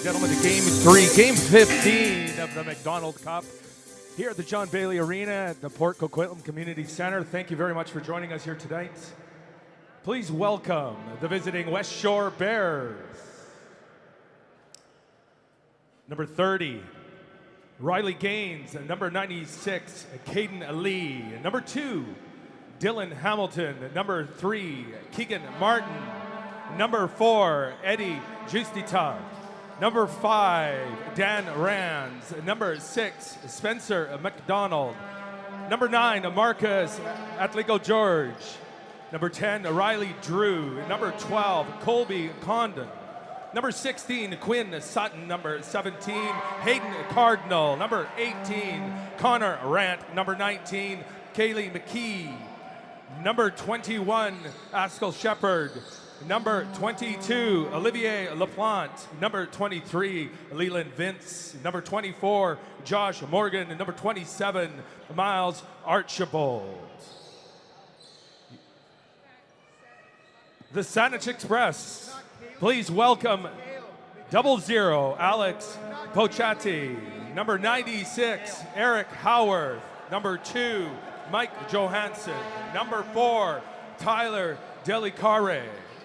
Gentlemen, to Game 3, Game 15 of the MacDonaldCup here at the John Bailey Arena at the Port Coquitlam Community Center. Thank you very much for joining us here tonight. Please welcome the visiting Westshore Bears. Number 30, Riley Gaines. Number 96, Caden Lee. Number 2, Dylan Hamilton. Number 3, Keegan Martin. Number 4, Eddie Justita. Number 5, Dan Rands. Number 6, Spencer McDonald. Number 9, Marcus Atlico George. Number 10, Riley Drew. Number 12, Colby Condon. Number 16, Quinn Sutton. Number 17, Hayden Cardinal. Number 18, Connor Rant. Number 19, Kaylee McKee. Number 21, Askell Shepard. Number 22, Olivier Laplante. Number 23, Leland Vince. Number 24, Josh Morgan. And number 27, Miles Archibald. The Saanich Express, please welcome 00, Alex Pochati. Number 96, Eric Howarth. Number 2, Mike Johansson. Number 4, Tyler Delicare.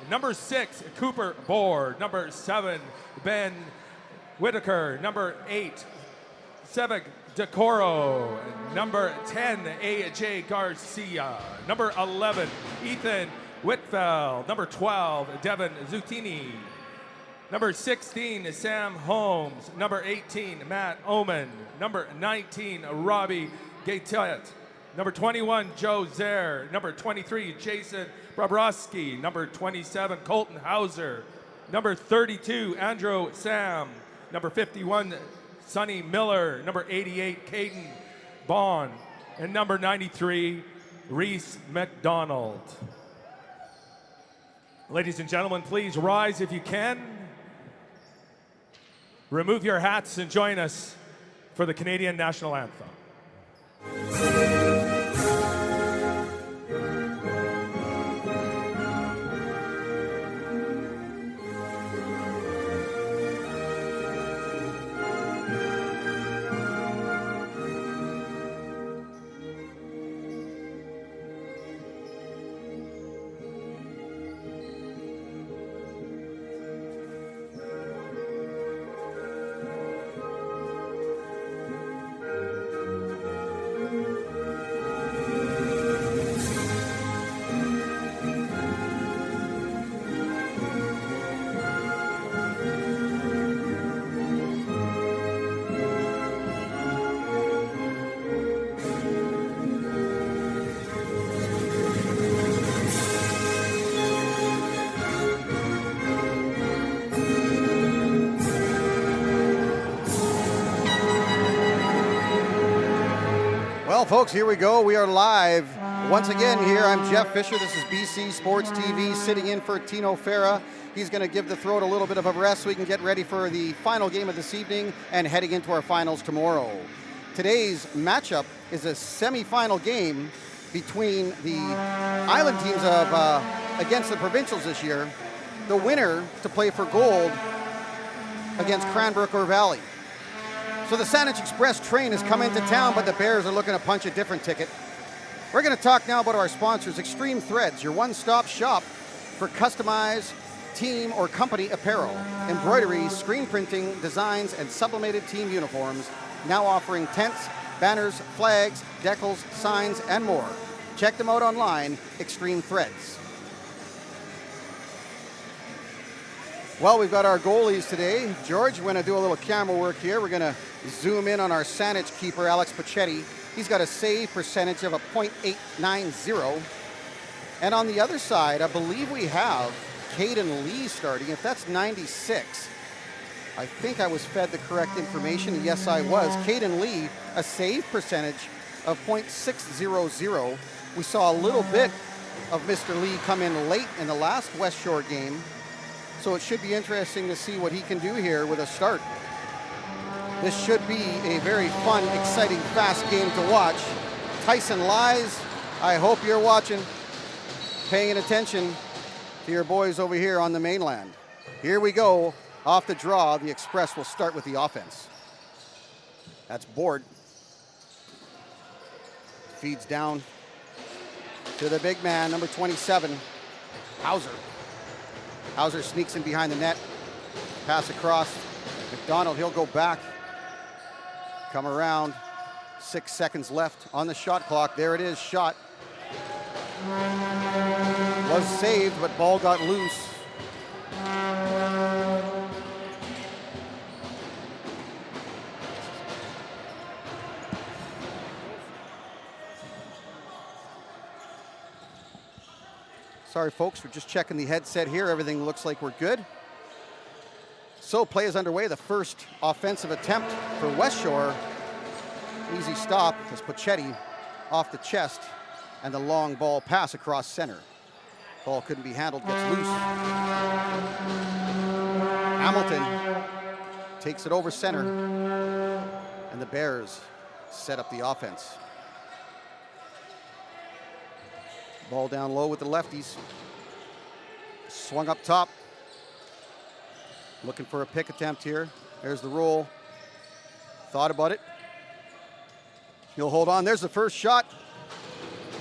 Number 6, Cooper Board. Number 7, Ben Whitaker. Number 8, Sevek Decoro. Number 10, A.J. Garcia. Number 11, Ethan Whitfeld. Number 12, Devin Zutini. Number 16, Sam Holmes. Number 18, Matt Oman. Number 19, Robbie Gaitet. Number 21, Joe Zer. Number 23, Jason Bobrovsky. Number 27, Colton Hauser. Number 32, Andrew Sam. Number 51, Sonny Miller. Number 88, Caden Bond. And number 93, Reese McDonald. Ladies and gentlemen, please rise if you can. Remove your hats and join us for the Canadian National Anthem. Well, folks, here we go. We are live once again here. I'm Jeff Fisher. This is BC Sports TV, sitting in for Tino Farah. He's going to give the throat a little bit of a rest so we can get ready for the final game of this evening and heading into our finals tomorrow. Today's matchup is a semifinal game between the island teams of against the provincials this year. The winner to play for gold against Cranbrook or Valley. So the Saanich Express train has come into town, but the Bears are looking to punch a different ticket. We're going to talk now about our sponsors, Extreme Threads, your one-stop shop for customized team or company apparel, embroidery, screen printing, designs, and sublimated team uniforms, now offering tents, banners, flags, decals, signs, and more. Check them out online, Extreme Threads. Well, we've got our goalies today. George, we're going to do a little camera work here. We're going to zoom in on our Saanich keeper, Alex Pachetti. He's got a save percentage of a .890. And on the other side, I believe we have Caden Lee starting. If that's 96, I think I was fed the correct information. Yes, I was. Caden Lee, a save percentage of .600. We saw a little bit of Mr. Lee come in late in the last Westshore game. So it should be interesting to see what he can do here with a start. This should be a very fun, exciting, fast game to watch. Tyson Lies, I hope you're watching, paying attention to your boys over here on the mainland. Here we go. off the draw, the Express will start with the offense. That's Board. Feeds down to the big man, number 27, Hauser. Hauser sneaks in behind the net. Pass across. MacDonald, he'll go back. Come around. 6 seconds left on the shot clock. There it is, shot. Was saved, but ball got loose. Sorry, folks, we're just checking the headset here. Everything looks like we're good. So play is underway. The first offensive attempt for Westshore. Easy stop as Pochetti off the chest, and the long ball pass across center. Ball couldn't be handled, gets loose. Hamilton takes it over center, and the Bears set up the offense. Ball down low with the lefties. Swung up top. Looking for a pick attempt here. There's the roll. Thought about it. He'll hold on. There's the first shot.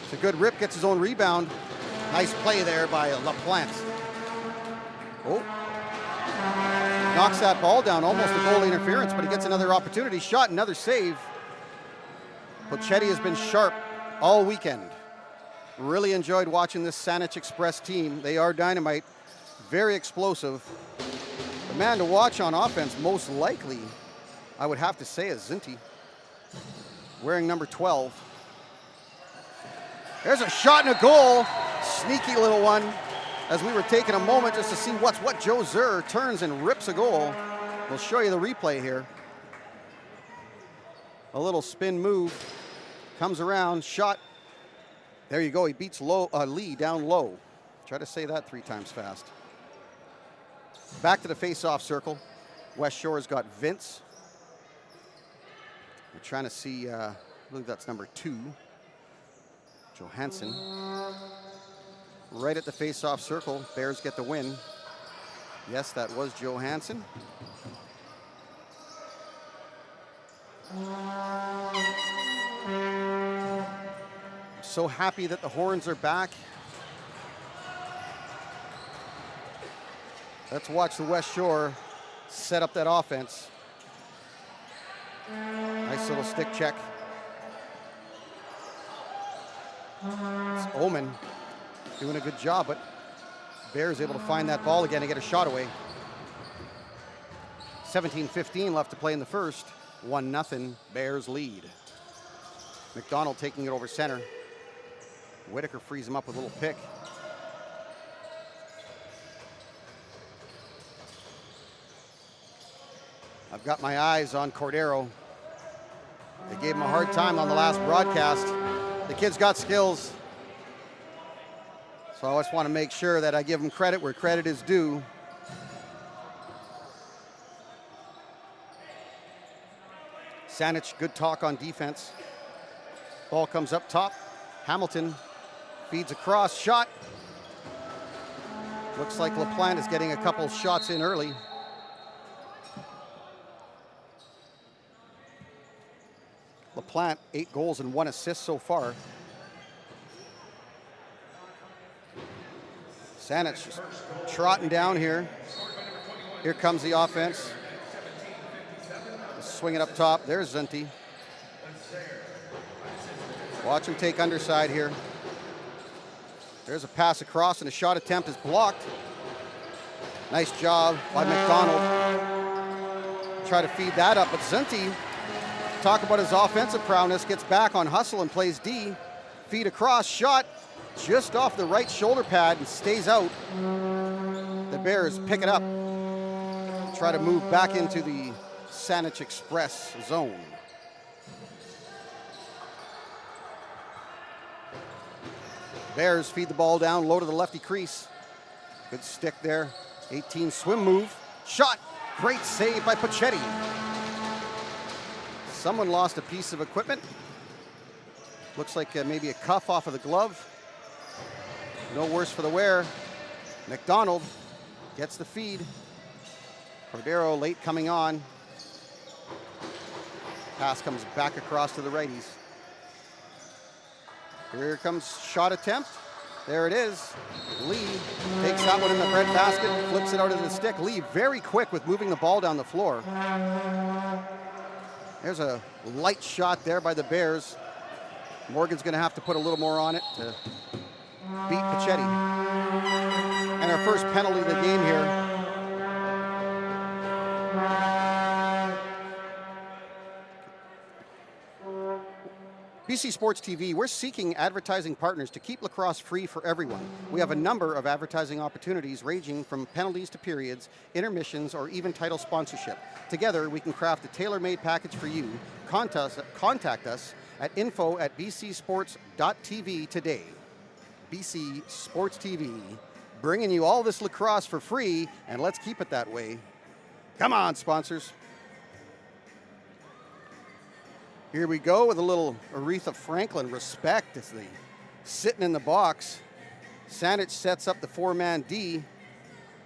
It's a good rip, gets his own rebound. Nice play there by LaPlante. Oh. Knocks that ball down, almost a goal interference, but he gets another opportunity. Shot, another save. Pochetti has been sharp all weekend. Really enjoyed watching this Saanich Express team. They are dynamite, very explosive. The man to watch on offense, most likely, I would have to say, is Zinti, wearing number 12. There's a shot and a goal. Sneaky little one. As we were taking a moment just to see what Joe Zur turns and rips a goal. We'll show you the replay here. A little spin move. Comes around, shot. There you go, he beats Lee down low. Try to say that 3 times fast. Back to the face-off circle. Westshore's got Vince. We're trying to see, I believe that's number 2. Johansson. Right at the face-off circle, Bears get the win. Yes, that was Johansson. So happy that the horns are back. Let's watch the Westshore set up that offense. Nice little stick check. It's Omen doing a good job, but Bears able to find that ball again and get a shot away. 17:15 left to play in the first. 1-0 Bears lead. MacDonald taking it over center. Whitaker frees him up with a little pick. I've got my eyes on Cordero. They gave him a hard time on the last broadcast. The kid's got skills. So I just want to make sure that I give him credit where credit is due. Saanich, good talk on defense. Ball comes up top. Hamilton feeds across, shot. Looks like LaPlante is getting a couple shots in early. LaPlante, 8 goals and 1 assist so far. Saanich just trotting down here. Here comes the offense. Swing it up top. There's Zinti. Watch him take underside here. There's a pass across, and a shot attempt is blocked. Nice job by MacDonald. Try to feed that up, but Zinti, talk about his offensive prowess, gets back on hustle and plays D. Feed across, shot just off the right shoulder pad and stays out. The Bears pick it up. Try to move back into the Saanich Express zone. Bears feed the ball down low to the lefty crease. Good stick there. 18 swim move. Shot. Great save by Pochetti. Someone lost a piece of equipment. Looks like maybe a cuff off of the glove. No worse for the wear. MacDonald gets the feed. Cordero late coming on. Pass comes back across to the righties. Here comes shot attempt. There it is. Lee takes that one in the breadbasket, flips it out of the stick. Lee very quick with moving the ball down the floor. There's a light shot there by the Bears. Morgan's going to have to put a little more on it to beat Pachetti. And our first penalty of the game here. BC Sports TV, we're seeking advertising partners to keep lacrosse free for everyone. We have a number of advertising opportunities ranging from penalties to periods, intermissions, or even title sponsorship. Together, we can craft a tailor-made package for you. Contact us at info@bcsports.tv today. BC Sports TV, bringing you all this lacrosse for free, and let's keep it that way. Come on, sponsors. Here we go with a little Aretha Franklin respect as they sitting in the box. Saanich sets up the four-man D.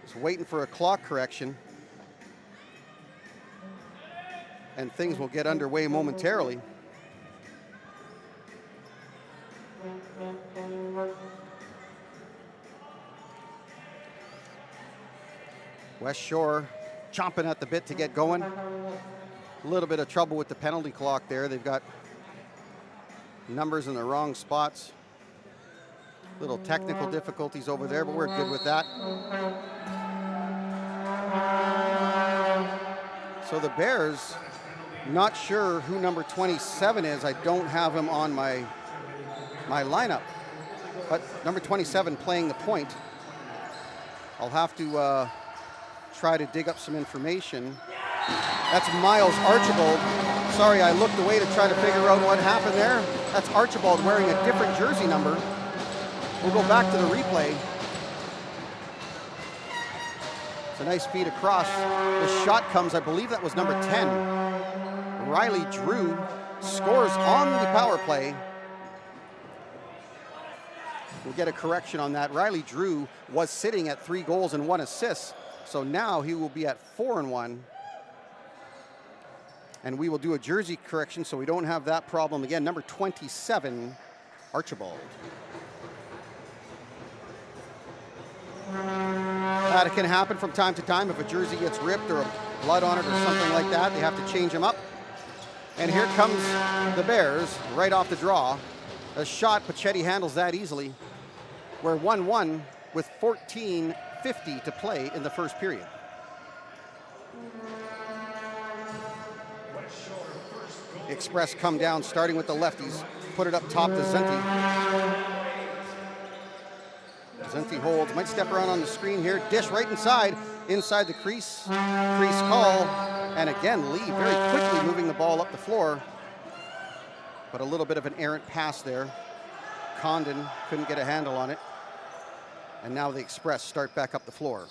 Just waiting for a clock correction. And things will get underway momentarily. Westshore chomping at the bit to get going. A little bit of trouble with the penalty clock there. They've got numbers in the wrong spots. Little technical difficulties over there, but we're good with that. So the Bears, not sure who number 27 is. I don't have him on my lineup. But number 27 playing the point. I'll have to try to dig up some information. That's Miles Archibald. Sorry, I looked away to try to figure out what happened there. That's Archibald wearing a different jersey number. We'll go back to the replay. It's a nice feed across. The shot comes, I believe that was number 10. Riley Drew scores on the power play. We'll get a correction on that. Riley Drew was sitting at 3 goals and 1 assist. So now he will be at 4 and 1. And we will do a jersey correction so we don't have that problem again. Number 27, Archibald. That can happen from time to time if a jersey gets ripped or blood on it or something like that. They have to change them up. And here comes the Bears right off the draw. A shot, Pachetti handles that easily. We're 1-1 with 14:50 to play in the first period. Express come down, starting with the lefties. Put it up top to Zenti. Zenti holds, might step around on the screen here. Dish right inside the crease. Crease call. And again, Lee very quickly moving the ball up the floor. But a little bit of an errant pass there. Condon couldn't get a handle on it. And now the Express start back up the floor.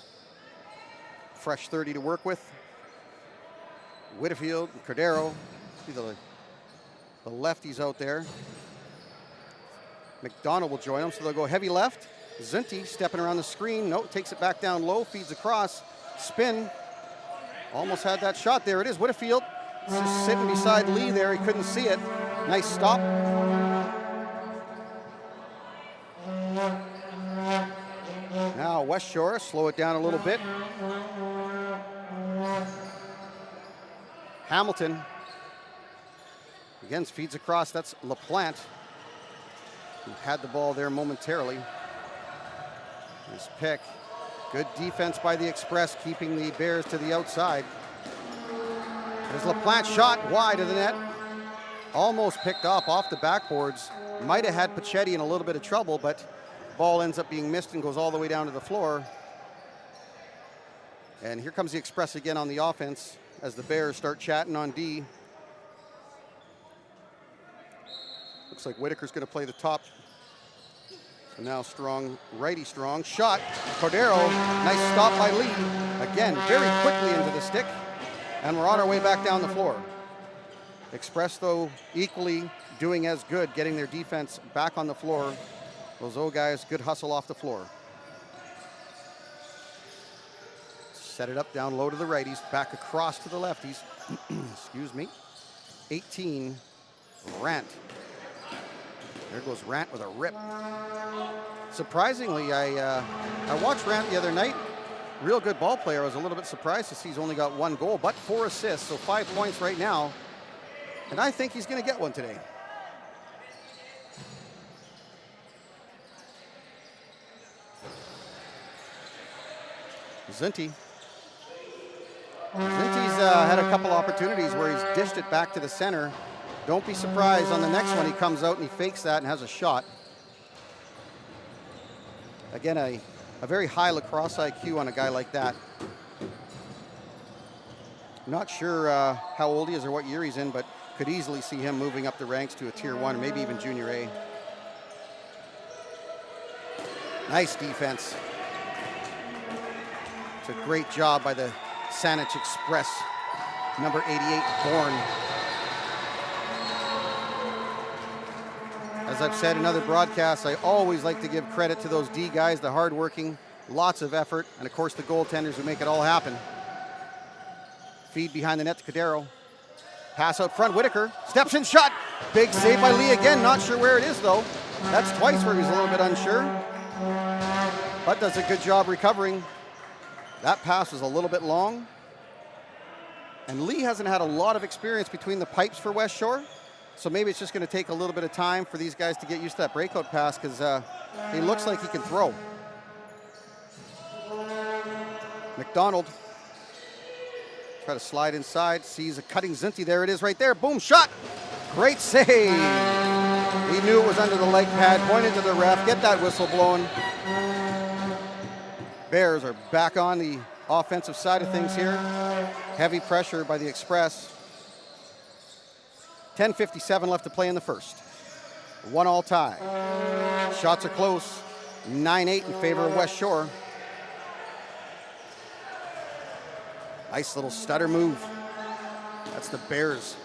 Fresh 30 to work with. Whitfield, Cordero. See the lefties out there. McDonald will join them, so they'll go heavy left. Zinti stepping around the screen. No, takes it back down low, feeds across. Spin. Almost had that shot. There it is. Whitfield just sitting beside Lee there. He couldn't see it. Nice stop. Now Westshore, slow it down a little bit. Hamilton. Again, feeds across. That's LaPlante, who had the ball there momentarily. Nice pick. Good defense by the Express, keeping the Bears to the outside. There's LaPlante shot wide of the net. Almost picked up off the backboards. Might have had Pachetti in a little bit of trouble, but ball ends up being missed and goes all the way down to the floor. And here comes the Express again on the offense as the Bears start chatting on D. Looks like Whitaker's going to play the top. So now strong, righty strong. Shot, Cordero, nice stop by Lee. Again, very quickly into the stick. And we're on our way back down the floor. Express, though, equally doing as good, getting their defense back on the floor. Those old guys, good hustle off the floor. set it up down low to the righties, back across to the lefties. Excuse me. 18, Rant. There goes Rant with a rip. Surprisingly, I watched Rant the other night. Real good ball player. I was a little bit surprised to see he's only got 1 goal, but 4 assists, so 5 points right now. And I think he's going to get one today. Zinti. Zinti's had a couple opportunities where he's dished it back to the center. Don't be surprised on the next one he comes out and he fakes that and has a shot. Again, a very high lacrosse IQ on a guy like that. Not sure how old he is or what year he's in, but could easily see him moving up the ranks to a tier 1, maybe even junior A. Nice defense. It's a great job by the Saanich Express, number 88, Bourne. As I've said in other broadcasts, I always like to give credit to those D guys, the hardworking, lots of effort, and of course the goaltenders who make it all happen. Feed behind the net to Cordero. Pass out front, Whitaker. Steps in, shot. Big save by Lee again. Not sure where it is though. That's twice where he's a little bit unsure. But does a good job recovering. That pass was a little bit long. And Lee hasn't had a lot of experience between the pipes for Westshore. So maybe it's just going to take a little bit of time for these guys to get used to that breakout pass because he looks like he can throw. MacDonald. Try to slide inside, sees a cutting Zinti. There it is right there. Boom, shot. Great save. He knew it was under the leg pad, pointed to the ref, get that whistle blowing. Bears are back on the offensive side of things here. Heavy pressure by the Express. 10:57 left to play in the first. 1-1 tie. Shots are close. 9-8 in favor of Westshore. Nice little stutter move. That's the Bears.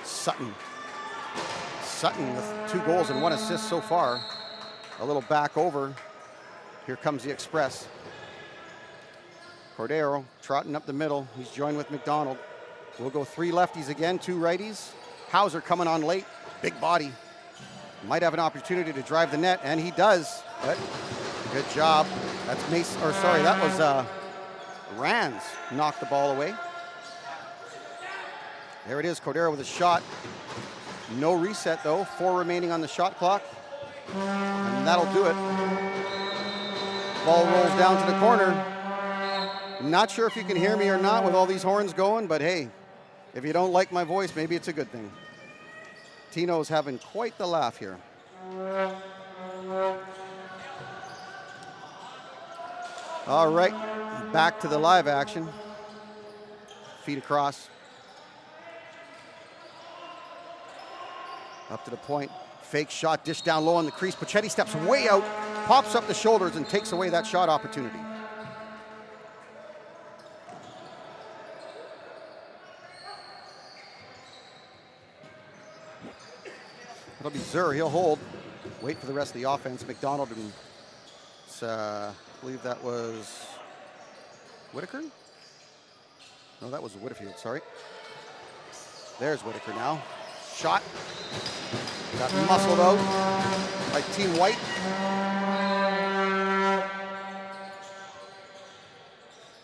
Sutton. Sutton with 2 goals and 1 assist so far. A little back over. Here comes the Express. Cordero trotting up the middle. He's joined with MacDonald. We'll go 3 lefties again, 2 righties. Hauser coming on late. Big body. Might have an opportunity to drive the net, and he does. But good job. That's Mace, or sorry, that was Rands knocked the ball away. There it is, Cordero with a shot. No reset though, 4 remaining on the shot clock. And that'll do it. Ball rolls down to the corner. Not sure if you can hear me or not with all these horns going, but hey, if you don't like my voice, maybe it's a good thing. Tino's having quite the laugh here. All right, back to the live action. Feet across. Up to the point. Fake shot, dish down low on the crease. Pachetti steps way out, pops up the shoulders, and takes away that shot opportunity. It'll be Zur, he'll hold. Wait for the rest of the offense. MacDonald and I believe that was Whitaker? No, that was Whitfield, sorry. There's Whitaker now. Shot. Got muscled out by Team White.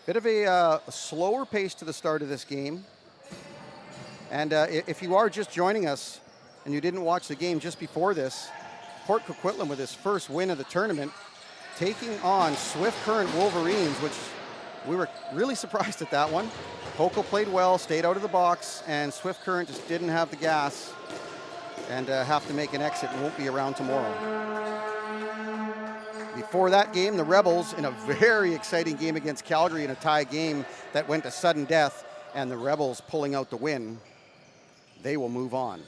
Bit of a slower pace to the start of this game. And if you are just joining us and you didn't watch the game just before this, Port Coquitlam with his first win of the tournament, taking on Swift Current Wolverines, which we were really surprised at that one. Poco played well, stayed out of the box, and Swift Current just didn't have the gas and have to make an exit and won't be around tomorrow. Before that game, the Rebels in a very exciting game against Calgary in a tie game that went to sudden death, and the Rebels pulling out the win. They will move on.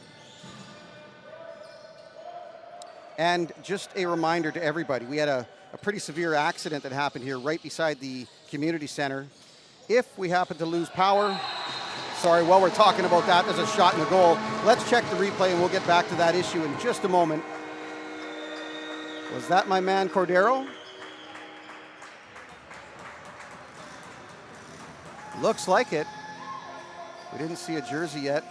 And just a reminder to everybody, we had a pretty severe accident that happened here right beside the community center. If we happen to lose power, sorry, while we're talking about that, there's a shot in the goal. Let's check the replay and we'll get back to that issue in just a moment. Was that my man Cordero? Looks like it. We didn't see a jersey yet,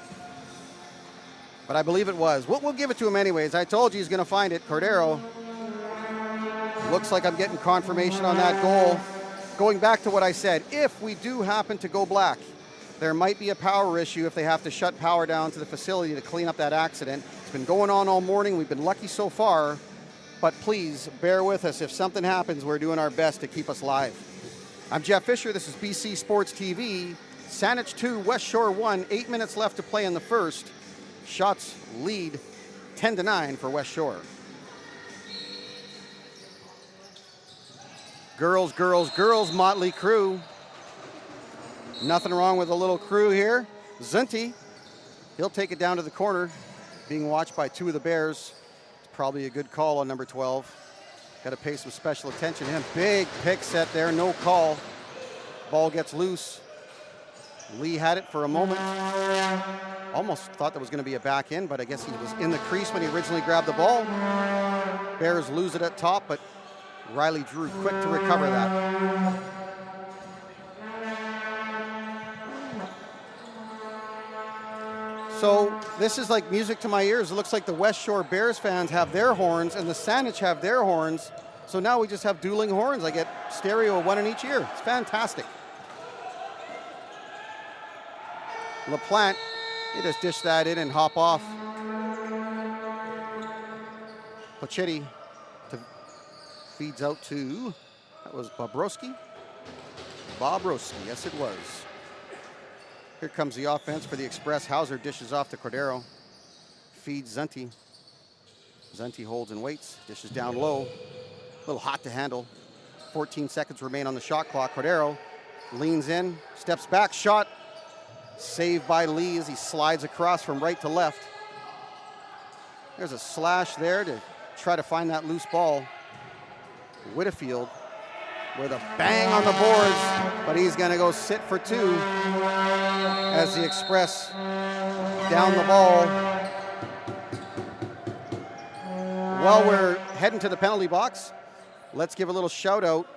but I believe it was. We'll give it to him anyways. I told you he's going to find it. Cordero. Looks like I'm getting confirmation on that goal. Going back to what I said, if we do happen to go black, there might be a power issue if they have to shut power down to the facility to clean up that accident. It's been going on all morning. We've been lucky so far, but please bear with us. If something happens, we're doing our best to keep us live. I'm Jeff Fisher. This is BC Sports TV. Saanich 2, Westshore 1. 8 minutes left to play in the first. Shots lead 10-9 for Westshore. Girls, girls, girls, motley crew. Nothing wrong with a little crew here. Zunti, he'll take it down to the corner, being watched by two of the Bears. It's probably a good call on number 12. Got to pay some special attention to him. Big pick set there, no call. Ball gets loose. Lee had it for a moment. Almost thought there was going to be a back in, but I guess he was in the crease when he originally grabbed the ball. Bears lose it at top, but Riley Drew quick to recover that. So this is like music to my ears. It looks like the Westshore Bears fans have their horns and the Saanich have their horns. So now we just have dueling horns. I get stereo, one in each ear. It's fantastic. LaPlante, he just dish that in and hop off. Pochetti feeds out to, that was Bobrovsky. Bobrovsky, yes it was. Here comes the offense for the Express. Hauser dishes off to Cordero. Feeds Zunti. Zunti holds and waits. Dishes down low. A little hot to handle. 14 seconds remain on the shot clock. Cordero leans in, steps back, shot. Saved by Lee as he slides across from right to left. There's a slash there to try to find that loose ball. Whitfield with a bang on the boards, but he's going to go sit for two as the Express down the ball. While we're heading to the penalty box, let's give a little shout out.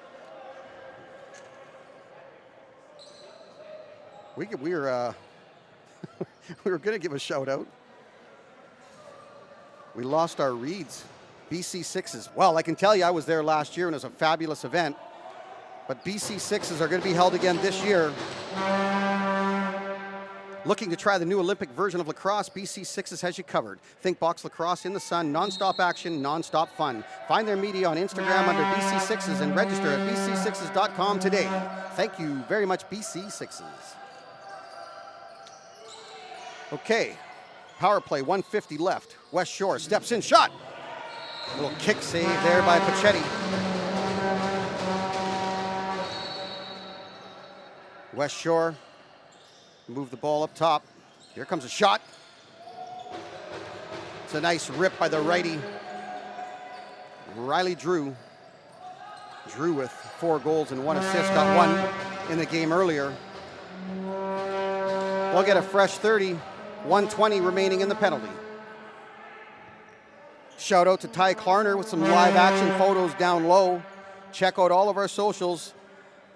We were going to give a shout out. We lost our reeds. BC Sixes. Well, I can tell you I was there last year and it was a fabulous event. But BC Sixes are going to be held again this year. Looking to try the new Olympic version of lacrosse, BC Sixes has you covered. Think box lacrosse in the sun, non-stop action, non-stop fun. Find their media on Instagram under BC Sixes and register at bcsixes.com today. Thank you very much, BC Sixes. Okay, power play, 150 left. Westshore steps in, shot. Little kick save there by Pochetti. Westshore move the ball up top. Here comes a shot. It's a nice rip by the righty. Riley Drew. Drew with 4 goals and 1 assist, got 1 in the game earlier. They'll get a fresh 30, 120 remaining in the penalty. Shout out to Ty Klarner with some live action photos down low. Check out all of our socials.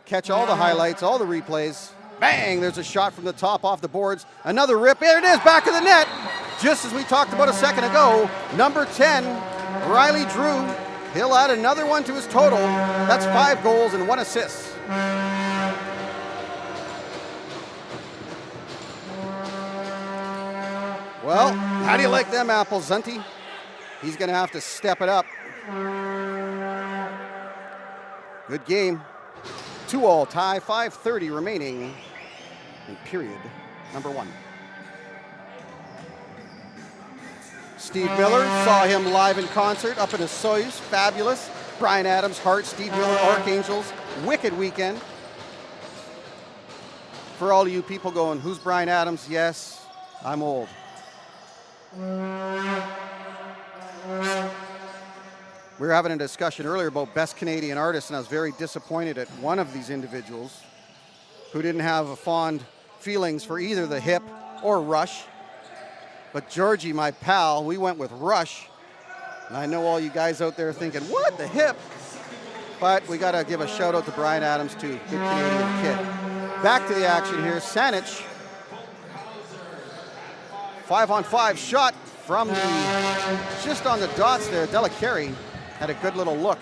Catch all the highlights, all the replays. Bang, there's a shot from the top off the boards. Another rip, there it is, back of the net. Just as we talked about a second ago, number 10, Riley Drew. He'll add another one to his total. That's 5 goals and 1 assist. Well, how do you like them apples, Zunti? He's going to have to step it up. Good game. 2-2 tie, 5:30 remaining in period number 1. Steve Miller, saw him live in concert up in a Soyuz, fabulous. Brian Adams, Hart, Steve Miller, Archangels, wicked weekend. For all of you people going, who's Brian Adams? Yes, I'm old. We were having a discussion earlier about best Canadian artists, and I was very disappointed at one of these individuals who didn't have fond feelings for either the Hip or Rush. But Georgie, my pal, we went with Rush. And I know all you guys out there thinking, what, the Hip? But we got to give a shout out to Brian Adams too, good Canadian kid. back to the action here. Saanich, 5-on-5 shot from the, just on the dots there. Delicari had a good little look.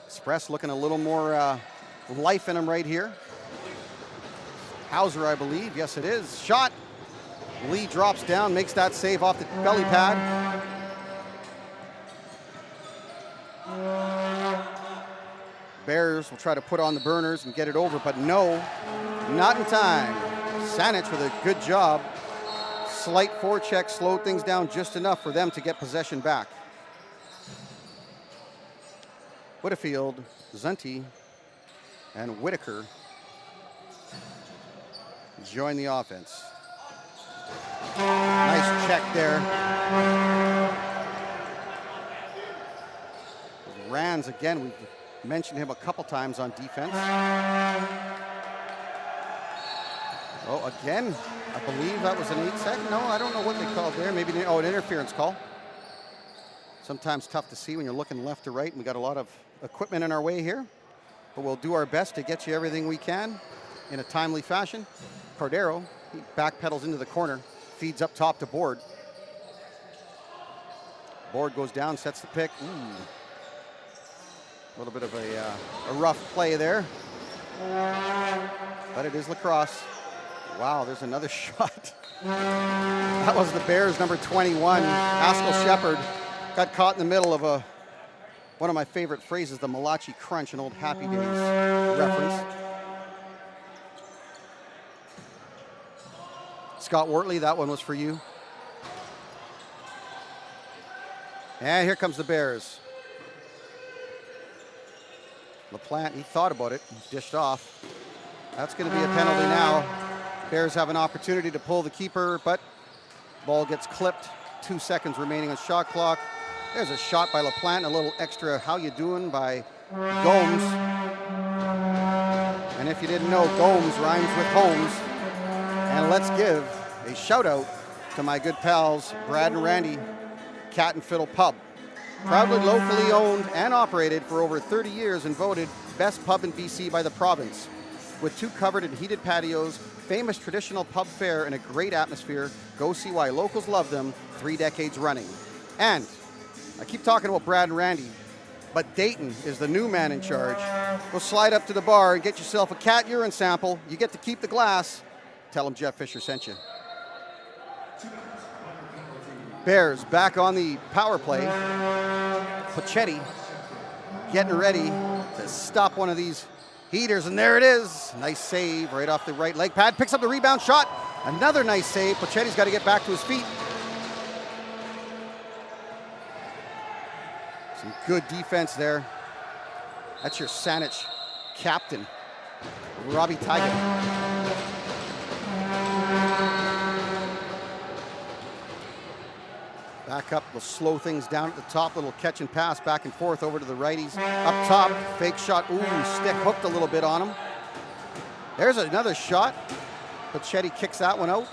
Express looking a little more life in him right here. Hauser, I believe. Yes, it is. Shot. Lee drops down, makes that save off the belly pad. Bears will try to put on the burners and get it over, but no, not in time. Saanich with a good job. Slight forecheck slowed things down just enough for them to get possession back. Whitfield, Zunti, and Whitaker join the offense. Nice check there. Rands again, we've mentioned him a couple times on defense. Oh, again, I believe that was an 8-second. No, I don't know what they called there. Maybe, an interference call. Sometimes tough to see when you're looking left to right. We got a lot of equipment in our way here, but we'll do our best to get you everything we can in a timely fashion. Cordero, he backpedals into the corner, feeds up top to Board. Board goes down, sets the pick. Ooh. A little bit of a rough play there, but it is lacrosse. Wow, there's another shot. That was the Bears' number 21, Haskell Shepard. Got caught in the middle of one of my favorite phrases, the Malachi Crunch, an old Happy Days reference. Scott Wortley, that one was for you. And here comes the Bears. LaPlante, he thought about it, dished off. That's going to be a penalty now. Bears have an opportunity to pull the keeper, but ball gets clipped. 2 seconds remaining on shot clock. There's a shot by LaPlante, a little extra how you doing by Gomes. And if you didn't know, Gomes rhymes with Holmes. And let's give a shout out to my good pals, Brad and Randy, Cat and Fiddle Pub. Proudly locally owned and operated for over 30 years and voted best pub in BC by the province. With 2 covered and heated patios, famous traditional pub fare, and a great atmosphere, go see why locals love them 3 decades running. And I keep talking about Brad and Randy, but Dayton is the new man in charge. Go slide up to the bar and get yourself a cat urine sample. You get to keep the glass. Tell them Jeff Fisher sent you. Bears back on the power play. Pachetti getting ready to stop one of these heaters, and there it is. Nice save right off the right leg pad. Picks up the rebound shot. Another nice save. Pachetti's got to get back to his feet. Some good defense there. That's your Saanich captain, Robbie Tigan. Back up, will slow things down at the top. Little catch and pass back and forth over to the righties. Up top, fake shot. Ooh, stick hooked a little bit on him. There's another shot. Pachetti kicks that one out.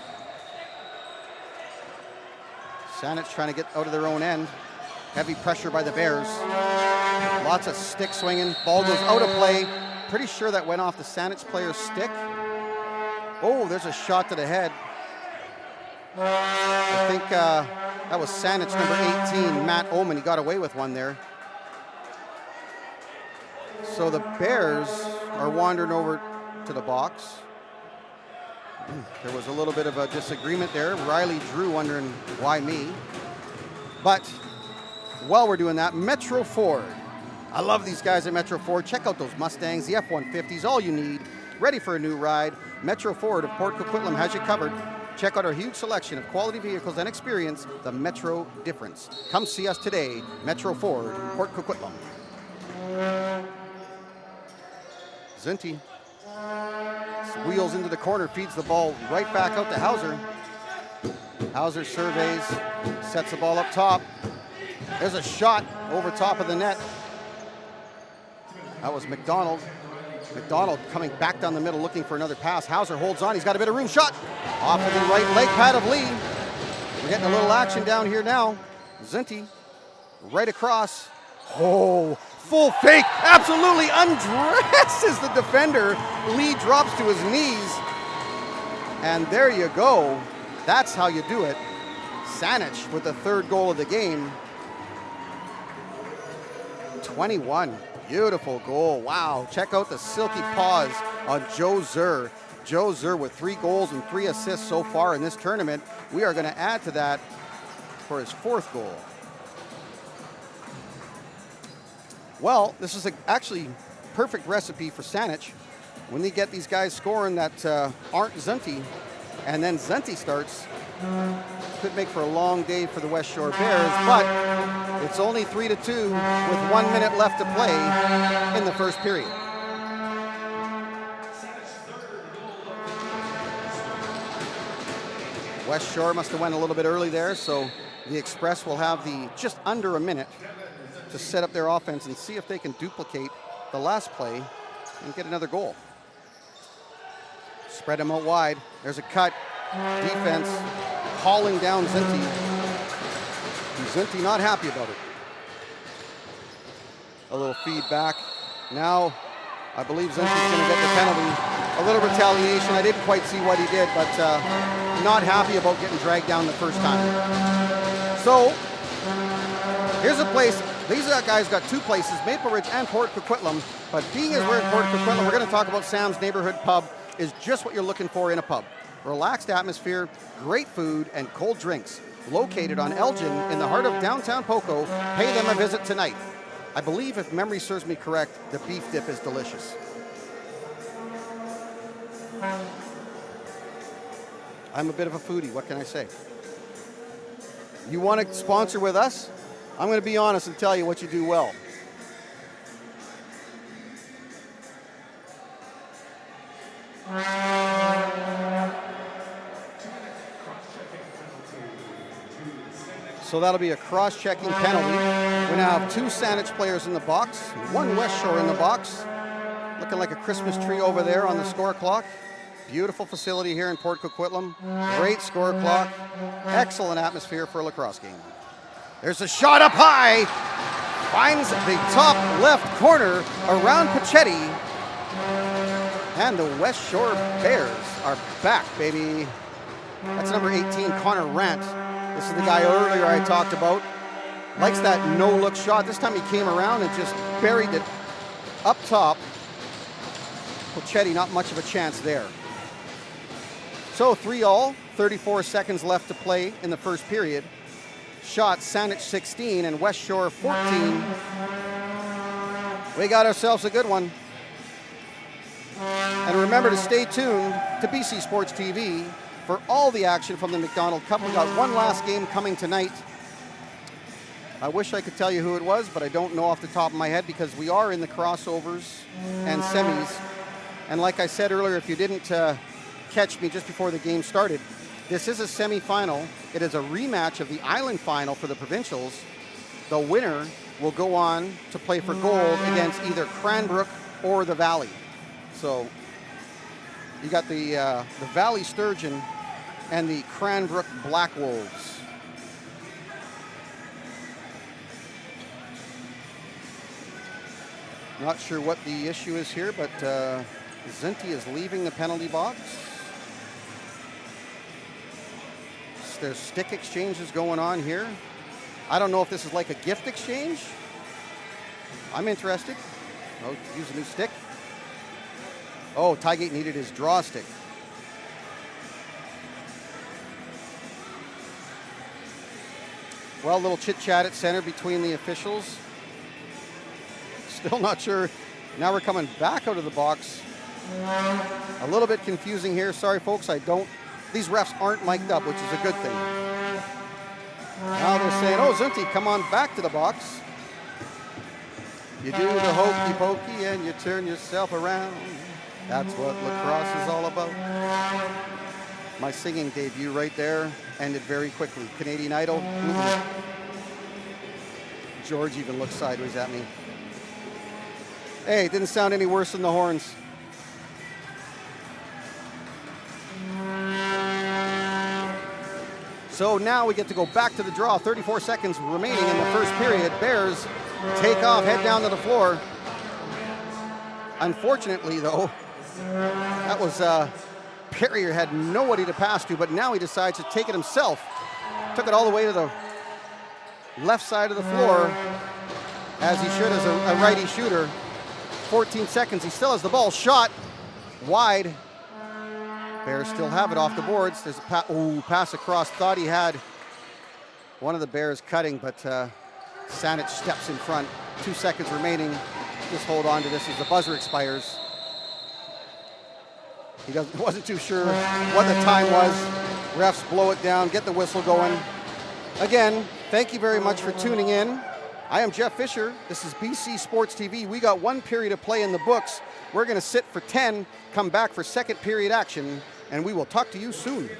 Saanich trying to get out of their own end. Heavy pressure by the Bears. Lots of stick swinging. Ball goes out of play. Pretty sure that went off the Saanich player's stick. Oh, there's a shot to the head. I think that was Saanich number 18, Matt Oman. He got away with one there. So the Bears are wandering over to the box. There was a little bit of a disagreement there. Riley Drew wondering why me. But while we're doing that, Metro Ford. I love these guys at Metro Ford. Check out those Mustangs, the F-150s, all you need. Ready for a new ride. Metro Ford of Port Coquitlam has you covered. Check out our huge selection of quality vehicles and experience the Metro difference. Come see us today, Metro Ford, Port Coquitlam. Zinti wheels into the corner, feeds the ball right back out to Hauser. Hauser surveys, sets the ball up top. There's a shot over top of the net. That was McDonald. McDonald coming back down the middle looking for another pass. Hauser holds on. He's got a bit of room. Shot off of the right leg pad of Lee. We're getting a little action down here now. Zinti right across. Oh, full fake, absolutely undresses the defender. Lee drops to his knees. And there you go. That's how you do it. Saanich with the third goal of the game. 21, beautiful goal. Wow, check out the silky paws on Joe Zur. Joe Zur with 3 goals and 3 assists so far in this tournament. We are going to add to that for his 4th goal. Well, this is actually perfect recipe for Saanich. When they get these guys scoring that aren't Zunti, and then Zunti starts, could make for a long day for the Westshore Bears, but it's only 3-2 with 1 minute left to play in the first period. Westshore must have went a little bit early there, so the Express will have just under a minute to set up their offense and see if they can duplicate the last play and get another goal. Spread them out wide. There's a cut. Defense hauling down Zinti. Zinti not happy about it. A little feedback. Now, I believe Zinti's going to get the penalty. A little retaliation. I didn't quite see what he did, but not happy about getting dragged down the first time. So, here's a place. These guys got 2 places, Maple Ridge and Port Coquitlam. But being as we're in Port Coquitlam, we're going to talk about Sam's Neighborhood Pub. Is just what you're looking for in a pub. Relaxed atmosphere, great food, and cold drinks. Located on Elgin in the heart of downtown Poco. Pay them a visit tonight. I believe, if memory serves me correct, the beef dip is delicious. I'm a bit of a foodie, what can I say? You want to sponsor with us? I'm going to be honest and tell you what you do well. So that'll be a cross-checking penalty. We now have 2 Saanich players in the box, 1 Westshore in the box. Looking like a Christmas tree over there on the score clock. Beautiful facility here in Port Coquitlam. Great score clock. Excellent atmosphere for a lacrosse game. There's a shot up high. Finds the top left corner around Pachetti. And the Westshore Bears are back, baby. That's number 18, Connor Rant. This is the guy earlier I talked about. Likes that no-look shot. This time he came around and just buried it up top. Pachetti, not much of a chance there. So 3-all, 34 seconds left to play in the first period. Shot Saanich 16 and Westshore 14. We got ourselves a good one. And remember to stay tuned to BC Sports TV for all the action from the MacDonaldCup. We got one last game coming tonight. I wish I could tell you who it was, but I don't know off the top of my head because we are in the crossovers and semis. And like I said earlier, if you didn't catch me just before the game started, this is a semifinal. It is a rematch of the Island Final for the Provincials. The winner will go on to play for gold against either Cranbrook or the Valley. So you got the Valley Sturgeon and the Cranbrook Black Wolves. Not sure what the issue is here, but Zinti is leaving the penalty box. There's stick exchanges going on here. I don't know if this is like a gift exchange. I'm interested. Oh, use a new stick. Oh, Tygate needed his draw stick. Well, a little chit-chat at center between the officials. Still not sure. Now we're coming back out of the box. A little bit confusing here. Sorry, folks. These refs aren't mic'd up, which is a good thing. Now they're saying, oh, Zinti, come on back to the box. You do the hokey pokey and you turn yourself around. That's what lacrosse is all about. My singing debut right there ended very quickly. Canadian Idol. George even looked sideways at me. Hey, it didn't sound any worse than the horns. So now we get to go back to the draw. 34 seconds remaining in the first period. Bears take off, head down to the floor. Unfortunately, though, that was Perrier had nobody to pass to, but now he decides to take it himself. Took it all the way to the left side of the floor, as he should as a righty shooter. 14 seconds, he still has the ball. Shot wide. Bears still have it off the boards. There's a pass across. Thought he had one of the Bears cutting, but Saanich steps in front. 2 seconds remaining. Just hold on to this as the buzzer expires. He wasn't too sure what the time was. Refs blow it down, get the whistle going. Again, thank you very much for tuning in. I am Jeff Fisher. This is BC Sports TV. We got 1 period of play in the books. We're going to sit for 10, come back for second period action, and we will talk to you soon.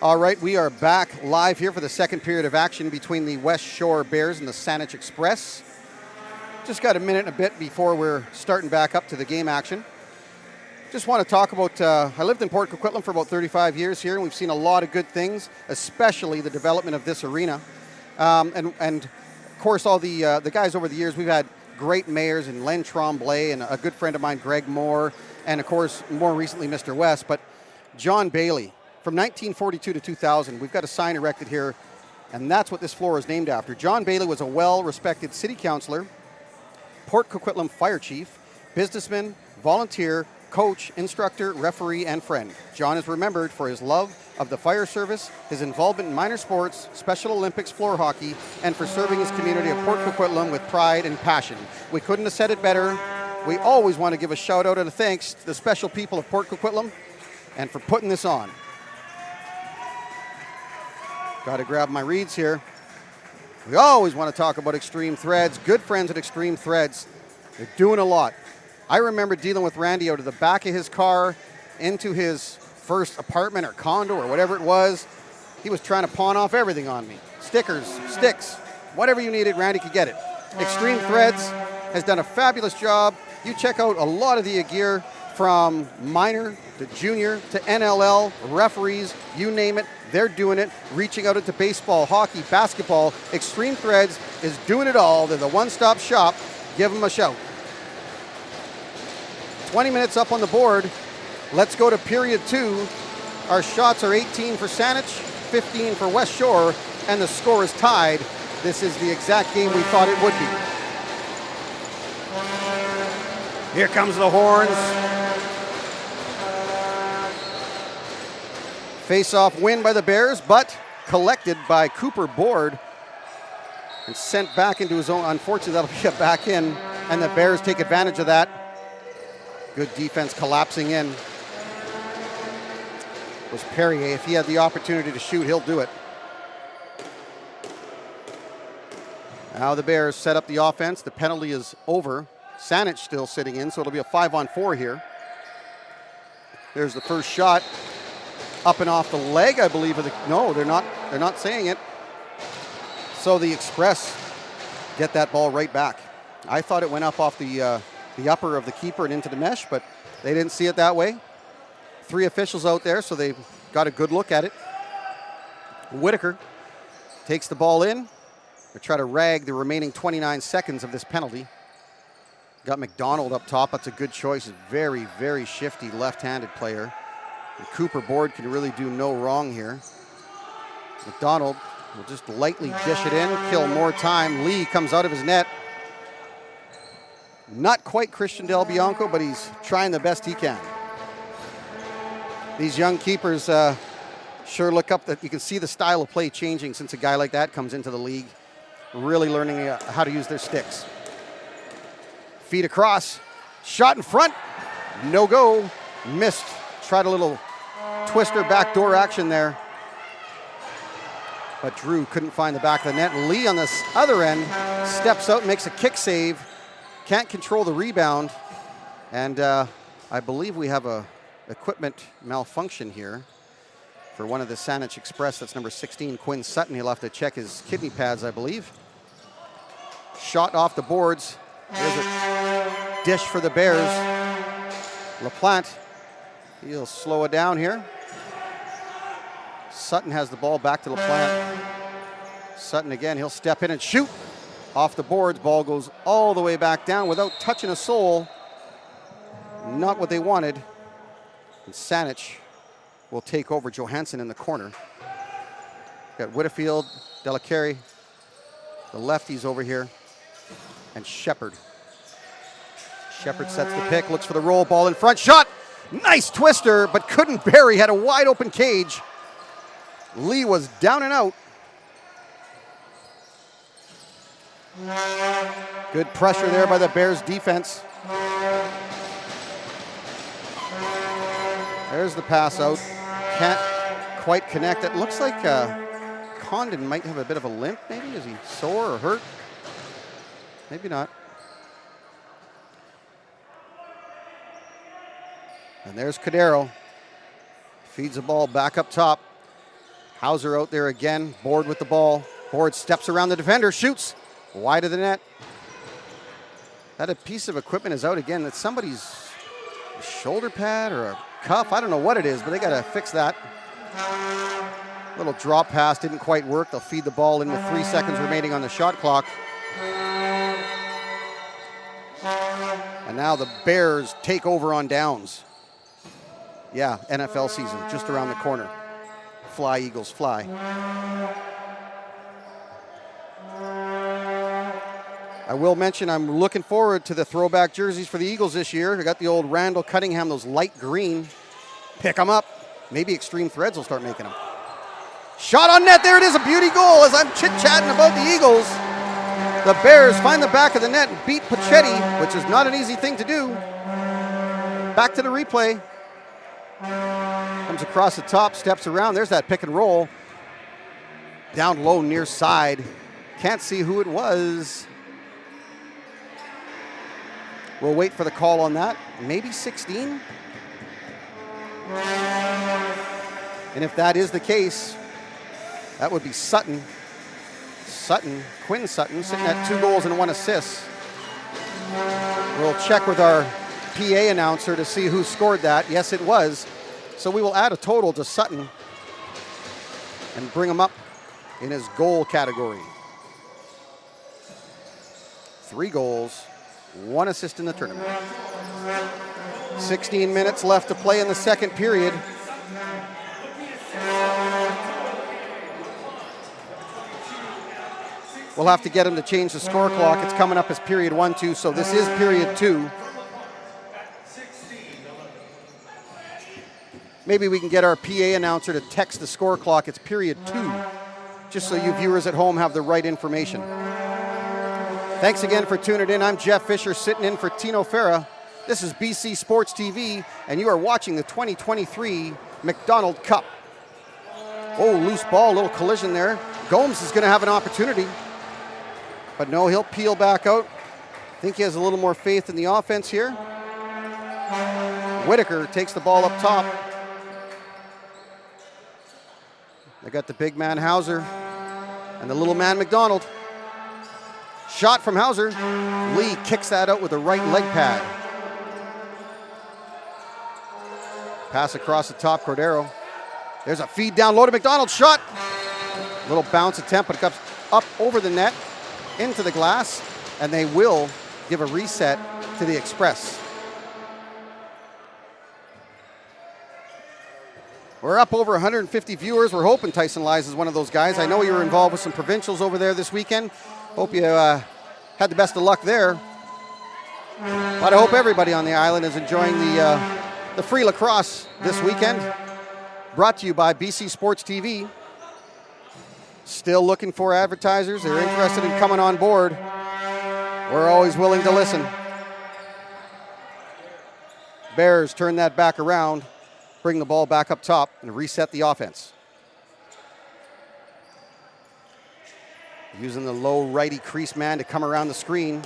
All right, we are back live here for the second period of action between the Westshore Bears and the Saanich Express. Just got a minute and a bit before we're starting back up to the game action. Just want to talk about, I lived in Port Coquitlam for about 35 years here, and we've seen a lot of good things, especially the development of this arena. And of course, all the guys over the years, we've had great mayors in Len Tremblay and a good friend of mine, Greg Moore, and of course, more recently, Mr. West. But John Bailey, from 1942 to 2000, we've got a sign erected here, and that's what this floor is named after. John Bailey was a well-respected city councillor, Port Coquitlam fire chief, businessman, volunteer, coach, instructor, referee, and friend. John is remembered for his love of the fire service, his involvement in minor sports, Special Olympics floor hockey, and for serving his community of Port Coquitlam with pride and passion. We couldn't have said it better. We always want to give a shout out and a thanks to the special people of Port Coquitlam and for putting this on. Got to grab my reeds here. We always want to talk about Extreme Threads. Good friends at Extreme Threads. They're doing a lot. I remember dealing with Randy out of the back of his car into his first apartment or condo or whatever it was. He was trying to pawn off everything on me. Stickers, sticks, whatever you needed, Randy could get it. Extreme Threads has done a fabulous job. You check out a lot of the gear from minor to junior to NLL, referees, you name it, they're doing it. Reaching out into baseball, hockey, basketball, Extreme Threads is doing it all. They're the one-stop shop. Give them a shout. 20 minutes up on the board. Let's go to period 2. Our shots are 18 for Saanich, 15 for Westshore, and the score is tied. This is the exact game we thought it would be. Here comes the horns. Face-off win by the Bears, but collected by Cooper Board and sent back into his own. Unfortunately, that'll be a back in, and the Bears take advantage of that. Good defense collapsing in. It was Perrier. If he had the opportunity to shoot, he'll do it. Now the Bears set up the offense. The penalty is over. Saanich still sitting in, so it'll be a 5-on-4 here. There's the first shot. Up and off the leg, I believe. No, they're not saying it. So the Express get that ball right back. I thought it went up off the upper of the keeper and into the mesh, but they didn't see it that way. 3 officials out there, so they've got a good look at it. Whitaker takes the ball in. They try to rag the remaining 29 seconds of this penalty. Got MacDonald up top. That's a good choice. Very, very shifty left-handed player. The Cooper Board can really do no wrong here. MacDonald will just lightly dish it in, kill more time. Lee comes out of his net. Not quite Christian Del Bianco, but he's trying the best he can. These young keepers sure look up. That you can see the style of play changing since a guy like that comes into the league. Really learning how to use their sticks. Feet across, shot in front, no go, missed. Tried a little twister backdoor action there. But Drew couldn't find the back of the net. Lee on this other end steps out, makes a kick save. Can't control the rebound. And I believe we have a equipment malfunction here for one of the Saanich Express. That's number 16, Quinn Sutton. He'll have to check his kidney pads, I believe. Shot off the boards. There's a dish for the Bears. LaPlante. He'll slow it down here. Sutton has the ball back to LaPlante. Sutton again, he'll step in and shoot. Off the boards, ball goes all the way back down without touching a soul. Not what they wanted. And Saanich will take over Johansson in the corner. Got Whitfield, Delacari, the lefties over here, and Shepard. Shepard sets the pick, looks for the roll, ball in front, shot! Nice twister, but couldn't bury, had a wide open cage. Lee was down and out. Good pressure there by the Bears defense. There's the pass out. Can't quite connect. It looks like Condon might have a bit of a limp, maybe. Is he sore or hurt? Maybe not. And there's Cadero. Feeds the ball back up top. Hauser out there again, Board with the ball. Board steps around the defender, shoots wide of the net. That a piece of equipment is out again. That's somebody's shoulder pad or a cuff. I don't know what it is, but they got to fix that. Little drop pass didn't quite work. They'll feed the ball in with 3 seconds remaining on the shot clock. And now the Bears take over on downs. Yeah, NFL season just around the corner. Fly, Eagles, fly. I will mention I'm looking forward to the throwback jerseys for the Eagles this year. We got the old Randall Cunningham, those light green. Pick them up. Maybe Extreme Threads will start making them. Shot on net, there it is, a beauty goal. As I'm chit-chatting about the Eagles, the Bears find the back of the net and beat Pachetti, which is not an easy thing to do. Back to the replay. Comes across the top, steps around. There's that pick and roll. Down low, near side. Can't see who it was. We'll wait for the call on that. Maybe 16? And if that is the case, that would be Sutton. Quinn Sutton, sitting at 2 goals and 1 assist. We'll check with our PA announcer to see who scored that. Yes, it was. So we will add a total to Sutton and bring him up in his goal category. 3 goals, 1 assist in the tournament. 16 minutes left to play in the second period. We'll have to get him to change the score clock. It's coming up as period 1-2, so this is period 2. Maybe we can get our PA announcer to text the score clock. It's period 2, just so you viewers at home have the right information. Thanks again for tuning in. I'm Jeff Fisher, sitting in for Tino Farah. This is BC Sports TV, and you are watching the 2023 MacDonaldCup. Oh, loose ball, little collision there. Gomes is going to have an opportunity, but no, he'll peel back out. I think he has a little more faith in the offense here. Whitaker takes the ball up top. They got the big man Hauser and the little man McDonald. Shot from Hauser. Lee kicks that out with a right leg pad. Pass across the top, Cordero. There's a feed down low to McDonald. Shot. Little bounce attempt, but it comes up over the net, into the glass, and they will give a reset to the Express. We're up over 150 viewers. We're hoping Tyson Lies is one of those guys. I know you were involved with some provincials over there this weekend. Hope you had the best of luck there. But I hope everybody on the island is enjoying the free lacrosse this weekend. Brought to you by BC Sports TV. Still looking for advertisers. They're interested in coming on board. We're always willing to listen. Bears turn that back around, bring the ball back up top, and reset the offense. Using the low righty crease man to come around the screen.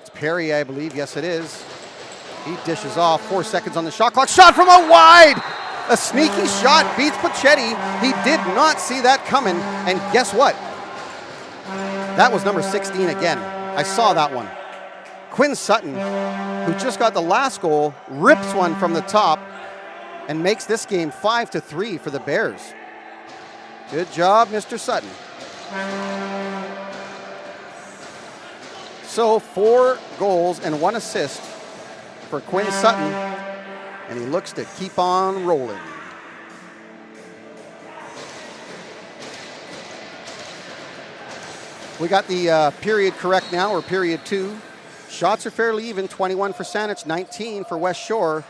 It's Perry, I believe. Yes, it is. He dishes off. 4 seconds on the shot clock. Shot from out wide! A sneaky shot beats Pachetti. He did not see that coming. And guess what? That was number 16 again. I saw that one. Quinn Sutton, who just got the last goal, rips one from the top and makes this game 5-3 for the Bears. Good job, Mr. Sutton. So 4 goals and 1 assist for Quinn Sutton, and he looks to keep on rolling. We got the period correct now, or period 2. Shots are fairly even, 21 for Saanich, 19 for Westshore,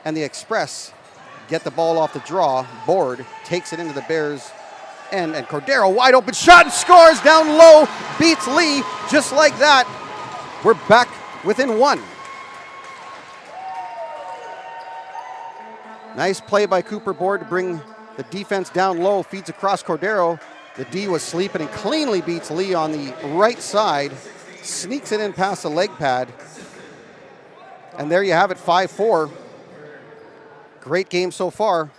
and the Express get the ball off the draw. Board takes it into the Bears' end, and Cordero wide open shot and scores down low, beats Lee just like that. We're back within 1. Nice play by Cooper Board to bring the defense down low, feeds across Cordero. The D was sleeping and cleanly beats Lee on the right side, sneaks it in past the leg pad. And there you have it, 5-4. Great game so far.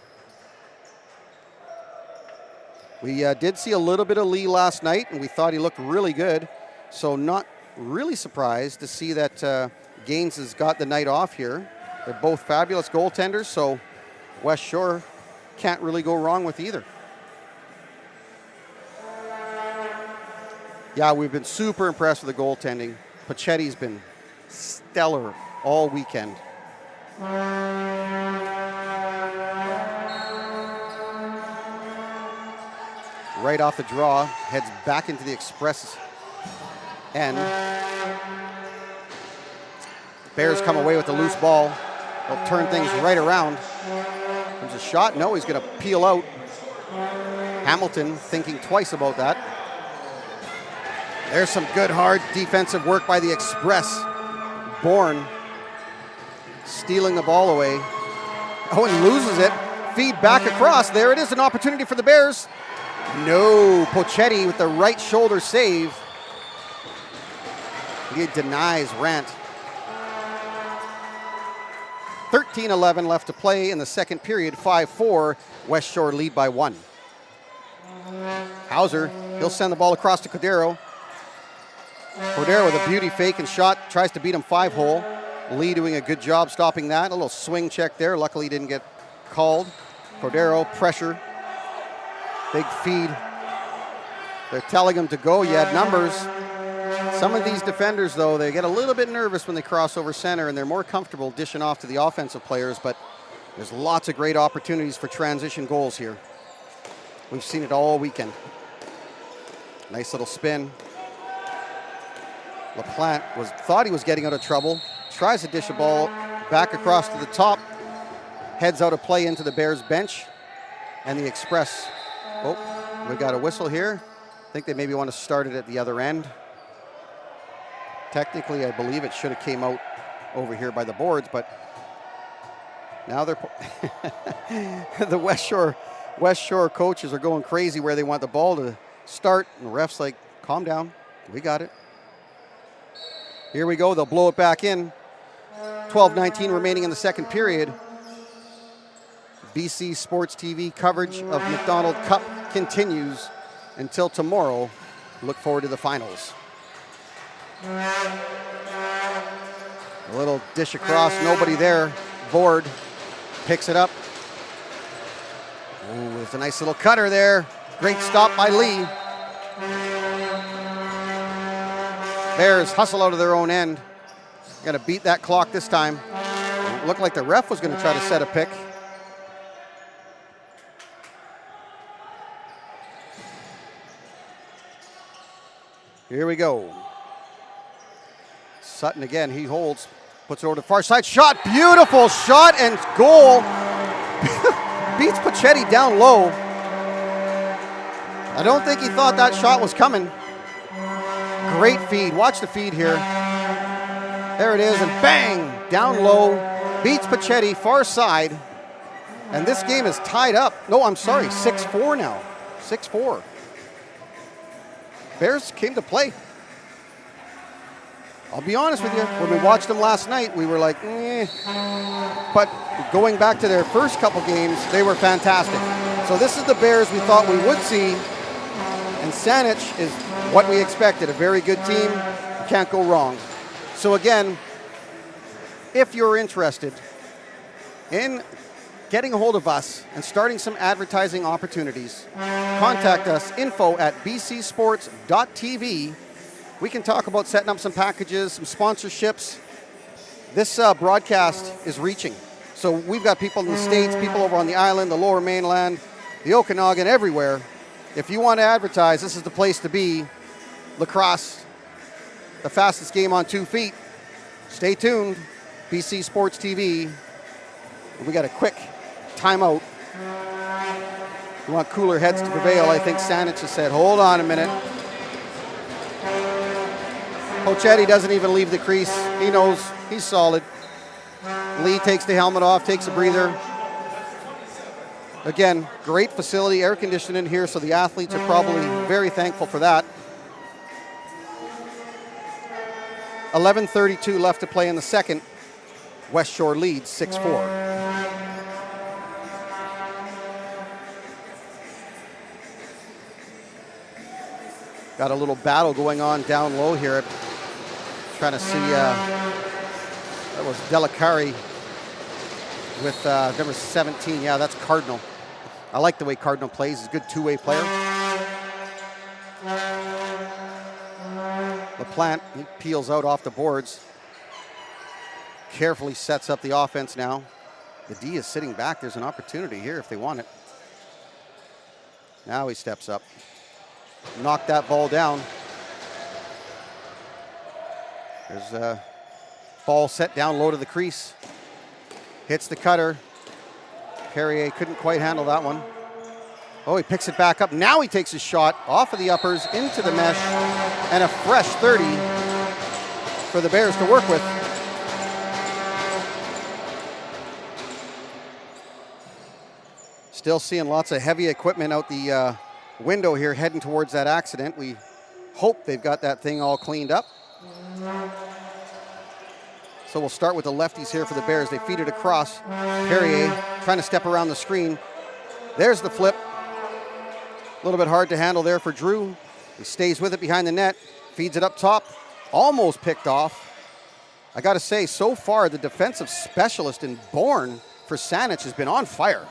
We did see a little bit of Lee last night, and we thought he looked really good. So not really surprised to see that Gaines has got the night off here. They're both fabulous goaltenders, so Westshore can't really go wrong with either. Yeah, we've been super impressed with the goaltending. Pachetti's been stellar all weekend. Right off the draw, heads back into the express end. Bears come away with the loose ball. They'll turn things right around. There's a shot. No, he's going to peel out. Hamilton thinking twice about that. There's some good, hard defensive work by the Express. Bourne stealing the ball away. Oh, and loses it. Feed back across. There it is, an opportunity for the Bears. No, Pochetti with the right shoulder save. He denies Rant. 13-11 left to play in the second period. 5-4. Westshore lead by 1. Hauser, he'll send the ball across to Cordero. Cordero with a beauty fake and shot, tries to beat him 5-hole. Lee doing a good job stopping that. A little swing check there. Luckily didn't get called. Cordero, pressure. Big feed. They're telling him to go. You had numbers. Some of these defenders, though, they get a little bit nervous when they cross over center, and they're more comfortable dishing off to the offensive players, but there's lots of great opportunities for transition goals here. We've seen it all weekend. Nice little spin. LaPlante thought he was getting out of trouble. Tries to dish a ball back across to the top. Heads out of play into the Bears bench. And the Express. Oh, we got a whistle here. I think they maybe want to start it at the other end. Technically, I believe it should have came out over here by the boards, but now they're the Westshore coaches are going crazy where they want the ball to start, and the ref's like, calm down, we got it. Here we go, they'll blow it back in. 12:19 remaining in the second period. BC Sports TV coverage of MacDonaldCup continues until tomorrow. Look forward to the finals. A little dish across, nobody there. Board picks it up. Ooh, there's a nice little cutter there. Great stop by Lee. Bears hustle out of their own end. Got to beat that clock this time. It looked like the ref was going to try to set a pick. Here we go. Sutton again, he holds, puts it over to the far side. Shot, beautiful shot and goal. Beats Pochetti down low. I don't think he thought that shot was coming. Great feed, watch the feed here. There it is, and bang, down low. Beats Pochetti, far side. And this game is tied up. No, I'm sorry, 6-4 now, 6-4. Bears came to play. I'll be honest with you, when we watched them last night, we were like, eh. But going back to their first couple games, they were fantastic. So this is the Bears we thought we would see. And Saanich is what we expected, a very good team. You can't go wrong. So again, if you're interested in getting a hold of us and starting some advertising opportunities, contact us, info@bcsports.tv. We can talk about setting up some packages, some sponsorships. This broadcast is reaching. So we've got people in the States, people over on the island, the Lower Mainland, the Okanagan, everywhere. If you want to advertise, this is the place to be. Lacrosse, the fastest game on 2 feet. Stay tuned, BC Sports TV. We got a quick timeout. We want cooler heads to prevail. I think Saanich has said, hold on a minute. Pochetti doesn't even leave the crease. He knows he's solid. Lee takes the helmet off, takes a breather. Again, great facility, air conditioned in here, so the athletes are probably very thankful for that. 11:32 left to play in the second. Westshore leads 6-4. Got a little battle going on down low here. Trying to see, that was Delicari with number 17. Yeah, that's Cardinal. I like the way Cardinal plays. He's a good two-way player. LaPlante, he peels out off the boards. Carefully sets up the offense now. The D is sitting back. There's an opportunity here if they want it. Now he steps up. Knocked that ball down. There's a ball set down low to the crease. Hits the cutter. Perrier couldn't quite handle that one. Oh, he picks it back up. Now he takes his shot off of the uppers into the mesh, and a fresh 30 for the Bears to work with. Still seeing lots of heavy equipment out the window here heading towards that accident. We hope they've got that thing all cleaned up. So we'll start with the lefties here for the Bears. They feed it across. Perrier trying to step around the screen. There's the flip. A little bit hard to handle there for Drew. He stays with it behind the net, feeds it up top, almost picked off. I got to say, so far, the defensive specialist in Bourne for Saanich has been on fire.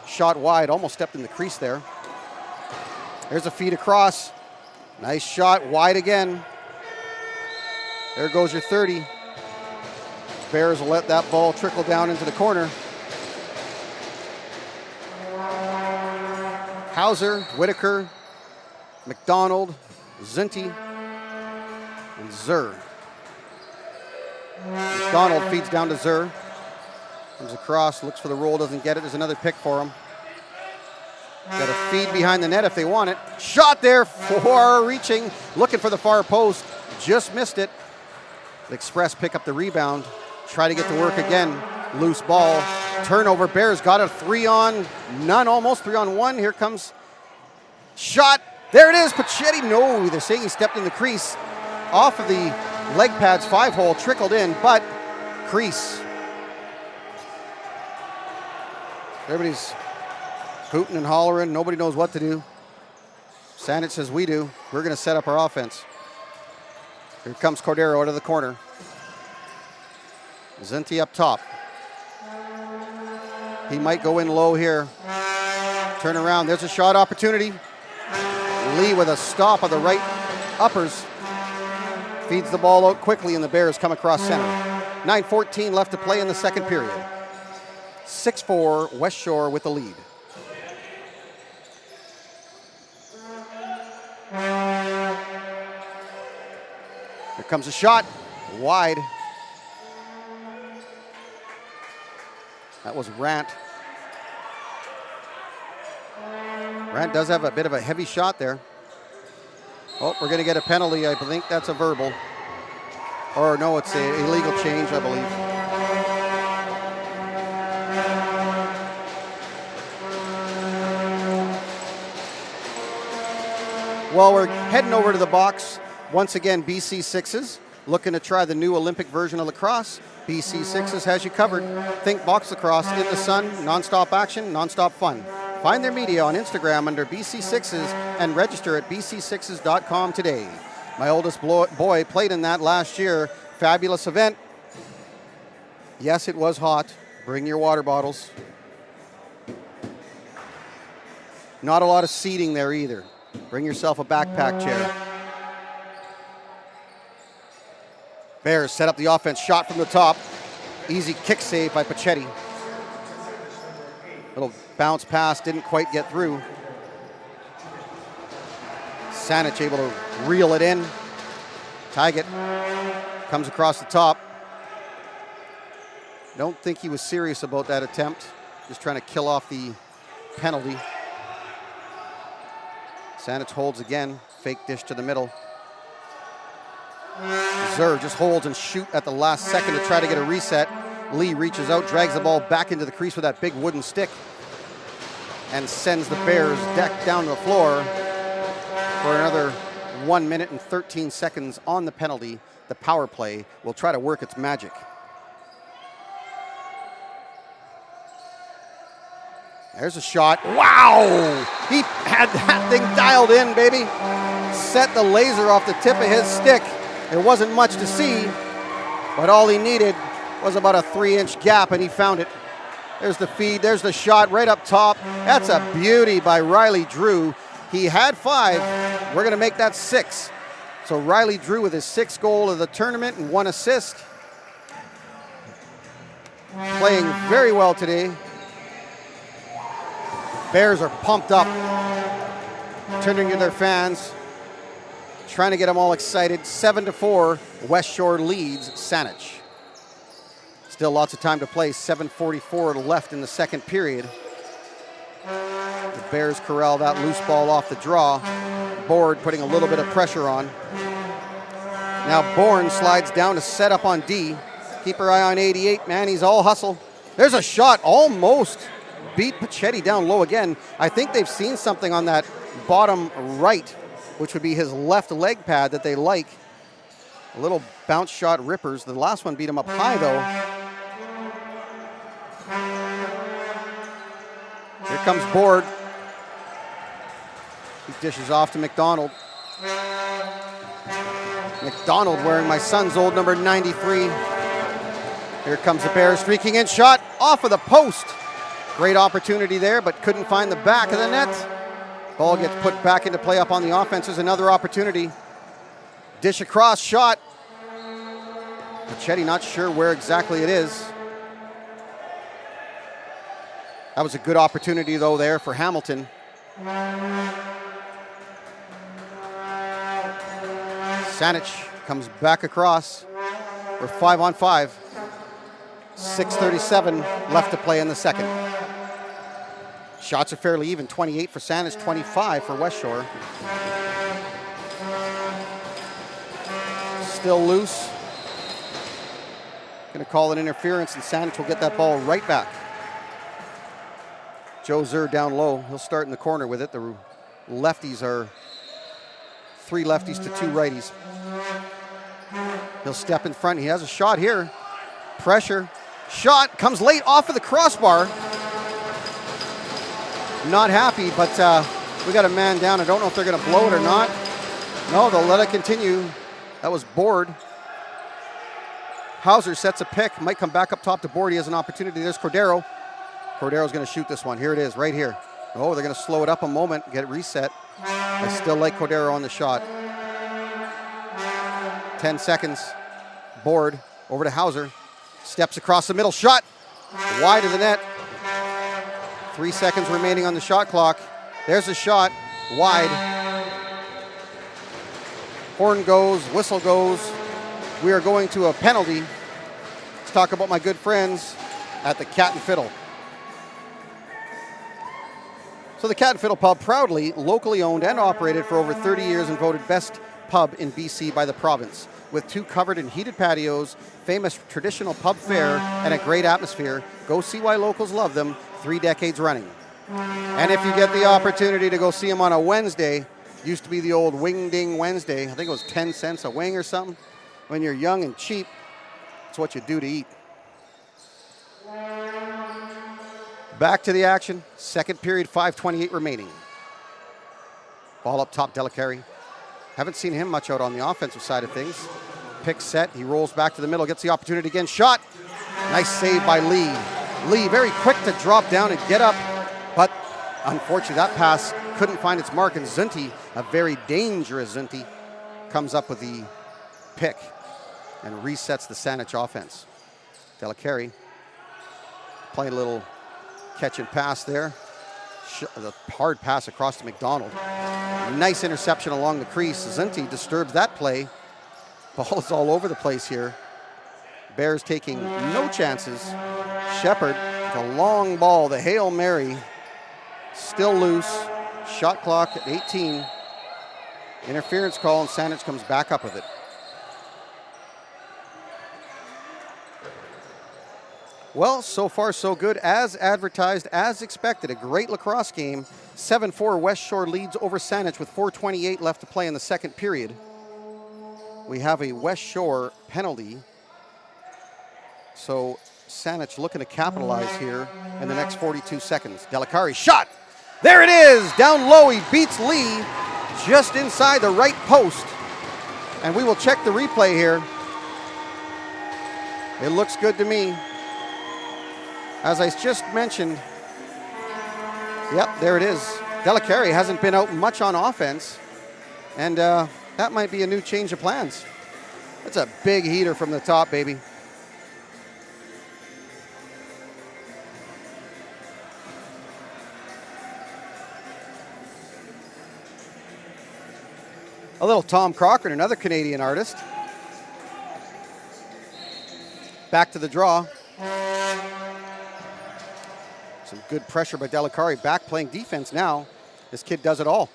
Shot wide, almost stepped in the crease there. There's a feed across. Nice shot, wide again. There goes your 30. Bears will let that ball trickle down into the corner. Hauser, Whitaker, McDonald, Zinti, and Zur. McDonald feeds down to Zur. Comes across, looks for the roll, doesn't get it. There's another pick for him. Got a feed behind the net if they want it. Shot there, far reaching, looking for the far post. Just missed it. The Express pick up the rebound. Try to get to work again. Loose ball. Turnover. Bears got a 3-on-none, almost 3-on-1. Here comes shot. There it is. Pachetti. No, they're saying he stepped in the crease. Off of the leg pads, 5-hole, trickled in, but crease. Everybody's hooting and hollering. Nobody knows what to do. Saanich says we do. We're going to set up our offense. Here comes Cordero out of the corner. Zinti up top. He might go in low here. Turn around. There's a shot opportunity. Lee with a stop of the right uppers. Feeds the ball out quickly, and the Bears come across center. 9:14 left to play in the second period. 6-4, Westshore with the lead. Here comes a shot. Wide. That was Rant. Rant does have a bit of a heavy shot there. Oh, we're going to get a penalty. I think that's a verbal. Or no, it's an illegal change, I believe. Well, we're heading over to the box. Once again, BC Sixes, looking to try the new Olympic version of lacrosse. BC Sixes has you covered. Think box lacrosse in the sun, non-stop action, non-stop fun. Find their media on Instagram under BC Sixes and register at bc6s.com today. My oldest boy played in that last year. Fabulous event. Yes, it was hot. Bring your water bottles. Not a lot of seating there either. Bring yourself a backpack chair. Bears set up the offense, shot from the top. Easy kick save by Pachetti. Little bounce pass, didn't quite get through. Saanich able to reel it in. Taggett comes across the top. Don't think he was serious about that attempt. Just trying to kill off the penalty. Saanich holds again. Fake dish to the middle. Zur just holds and shoot at the last second to try to get a reset. Lee reaches out, drags the ball back into the crease with that big wooden stick, and sends the Bears deck down to the floor for another 1 minute and 13 seconds on the penalty. The power play will try to work its magic. There's a shot. Wow! He had that thing dialed in, baby. set the laser off the tip of his stick. There wasn't much to see, but all he needed was about a 3-inch gap, and he found it. There's the feed, there's the shot right up top. That's a beauty by Riley Drew. He had 5, we're gonna make that 6. So Riley Drew with his 6th goal of the tournament and 1 assist. Playing very well today. Bears are pumped up, turning to their fans, trying to get them all excited. 7-4, Westshore leads Saanich. Still lots of time to play, 7:44 left in the second period. The Bears corral that loose ball off the draw. Board putting a little bit of pressure on. Now Bourne slides down to set up on D. Keep your eye on 88, man, he's all hustle. There's a shot, almost beat Pachetti down low again. I think they've seen something on that bottom right, which would be his left leg pad that they like. A little bounce shot rippers. The last one beat him up high though. Here comes Board. He dishes off to MacDonald. MacDonald wearing my son's old number 93. Here comes the Bears streaking in, shot off of the post. Great opportunity there, but couldn't find the back of the net. Ball gets put back into play up on the offense. There's another opportunity. Dish across, shot. Pachetti not sure where exactly it is. That was a good opportunity though there for Hamilton. Saanich comes back across. We're 5-on-5. 6:37 left to play in the second. Shots are fairly even, 28 for Saanich, 25 for Westshore. Still loose. Gonna call it interference, and Saanich will get that ball right back. Joe Zer down low. He'll start in the corner with it. The lefties are 3 lefties to 2 righties. He'll step in front. He has a shot here. Pressure. Shot comes late off of the crossbar. Not happy, but we got a man down. I don't know if they're going to blow it or not. No, they'll let it continue. That was Board. Hauser sets a pick. Might come back up top to Board. He has an opportunity. There's Cordero. Cordero's going to shoot this one. Here it is, right here. Oh, they're going to slow it up a moment, get it reset. I still like Cordero on the shot. 10 seconds. Board over to Hauser. Steps across the middle. Shot wide of the net. 3 seconds remaining on the shot clock. There's a shot. Wide. Horn goes. Whistle goes. We are going to a penalty. Let's talk about my good friends at the Cat and Fiddle. So the Cat and Fiddle Pub, proudly locally owned and operated for over 30 years and voted best pub in BC by the province. With 2 covered and heated patios, famous traditional pub fare, and a great atmosphere. Go see why locals love them 3 decades running. And if you get the opportunity to go see them on a Wednesday, used to be the old Wing Ding Wednesday. I think it was 10 cents a wing or something. When you're young and cheap, it's what you do to eat. Back to the action. Second period, 5:28 remaining. Ball up top, Delicari. Haven't seen him much out on the offensive side of things. Pick set, he rolls back to the middle, gets the opportunity again. Shot. Nice save by Lee. Lee very quick to drop down and get up, but unfortunately that pass couldn't find its mark, and Zunti, a very dangerous Zunti, comes up with the pick and resets the Saanich offense. Delicari playing a little catch and pass there. The hard pass across to MacDonald. Nice interception along the crease. Zunti disturbs that play. Ball is all over the place here. Bears taking no chances. Shepard, the long ball, the Hail Mary, still loose. Shot clock at 18. Interference call, and Saanich comes back up with it. Well, so far so good, as advertised, as expected. A great lacrosse game. 7-4 Westshore leads over Saanich with 4:28 left to play in the second period. We have a Westshore penalty. So Saanich looking to capitalize here in the next 42 seconds. Delicari shot. There it is. Down low, he beats Lee. just inside the right post. And we will check the replay here. It looks good to me. As I just mentioned, yep, there it is. Delicari hasn't been out much on offense, and that might be a new change of plans. That's a big heater from the top, baby. A little Tom Crocker, another Canadian artist. Back to the draw. Some good pressure by Delicari. Back playing defense now. This kid does it all.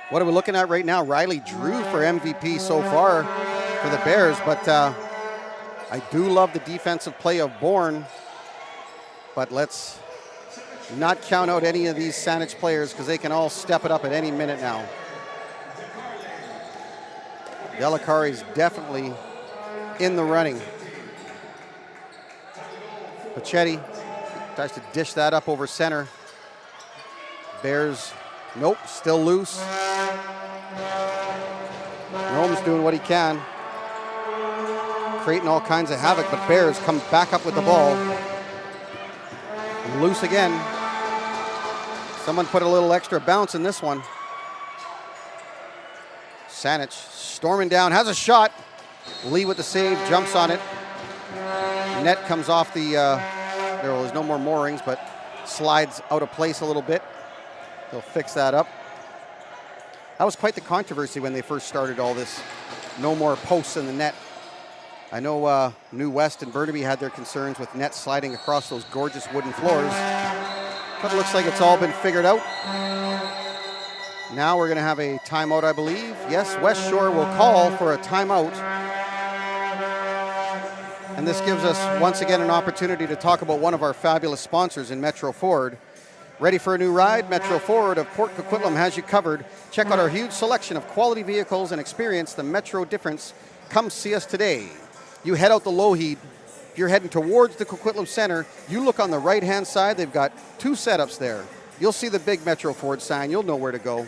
What are we looking at right now? Riley drew for MVP so far for the Bears, but I do love the defensive play of Bourne. But let's not count out any of these Saanich players because they can all step it up at any minute now. Delicari's definitely in the running. Pachetti tries to dish that up over center. Bears, nope, still loose. Rome's doing what he can, creating all kinds of havoc, but Bears come back up with the ball. And loose again. Someone put a little extra bounce in this one. Saanich storming down, has a shot. Lee with the save, jumps on it. Net comes off the, there's no more moorings, but slides out of place a little bit. They'll fix that up. That was quite the controversy when they first started all this. No more posts in the net. I know New West and Burnaby had their concerns with nets sliding across those gorgeous wooden floors, but it looks like it's all been figured out. Now we're going to have a timeout, I believe. Yes, Westshore will call for a timeout. And this gives us, once again, an opportunity to talk about one of our fabulous sponsors in Metro Ford. Ready for a new ride? Metro Ford of Port Coquitlam has you covered. Check out our huge selection of quality vehicles and experience the Metro difference. Come see us today. You head out the Lougheed. If you're heading towards the Coquitlam Center, you look on the right-hand side. They've got two setups there. You'll see the big Metro Ford sign. You'll know where to go.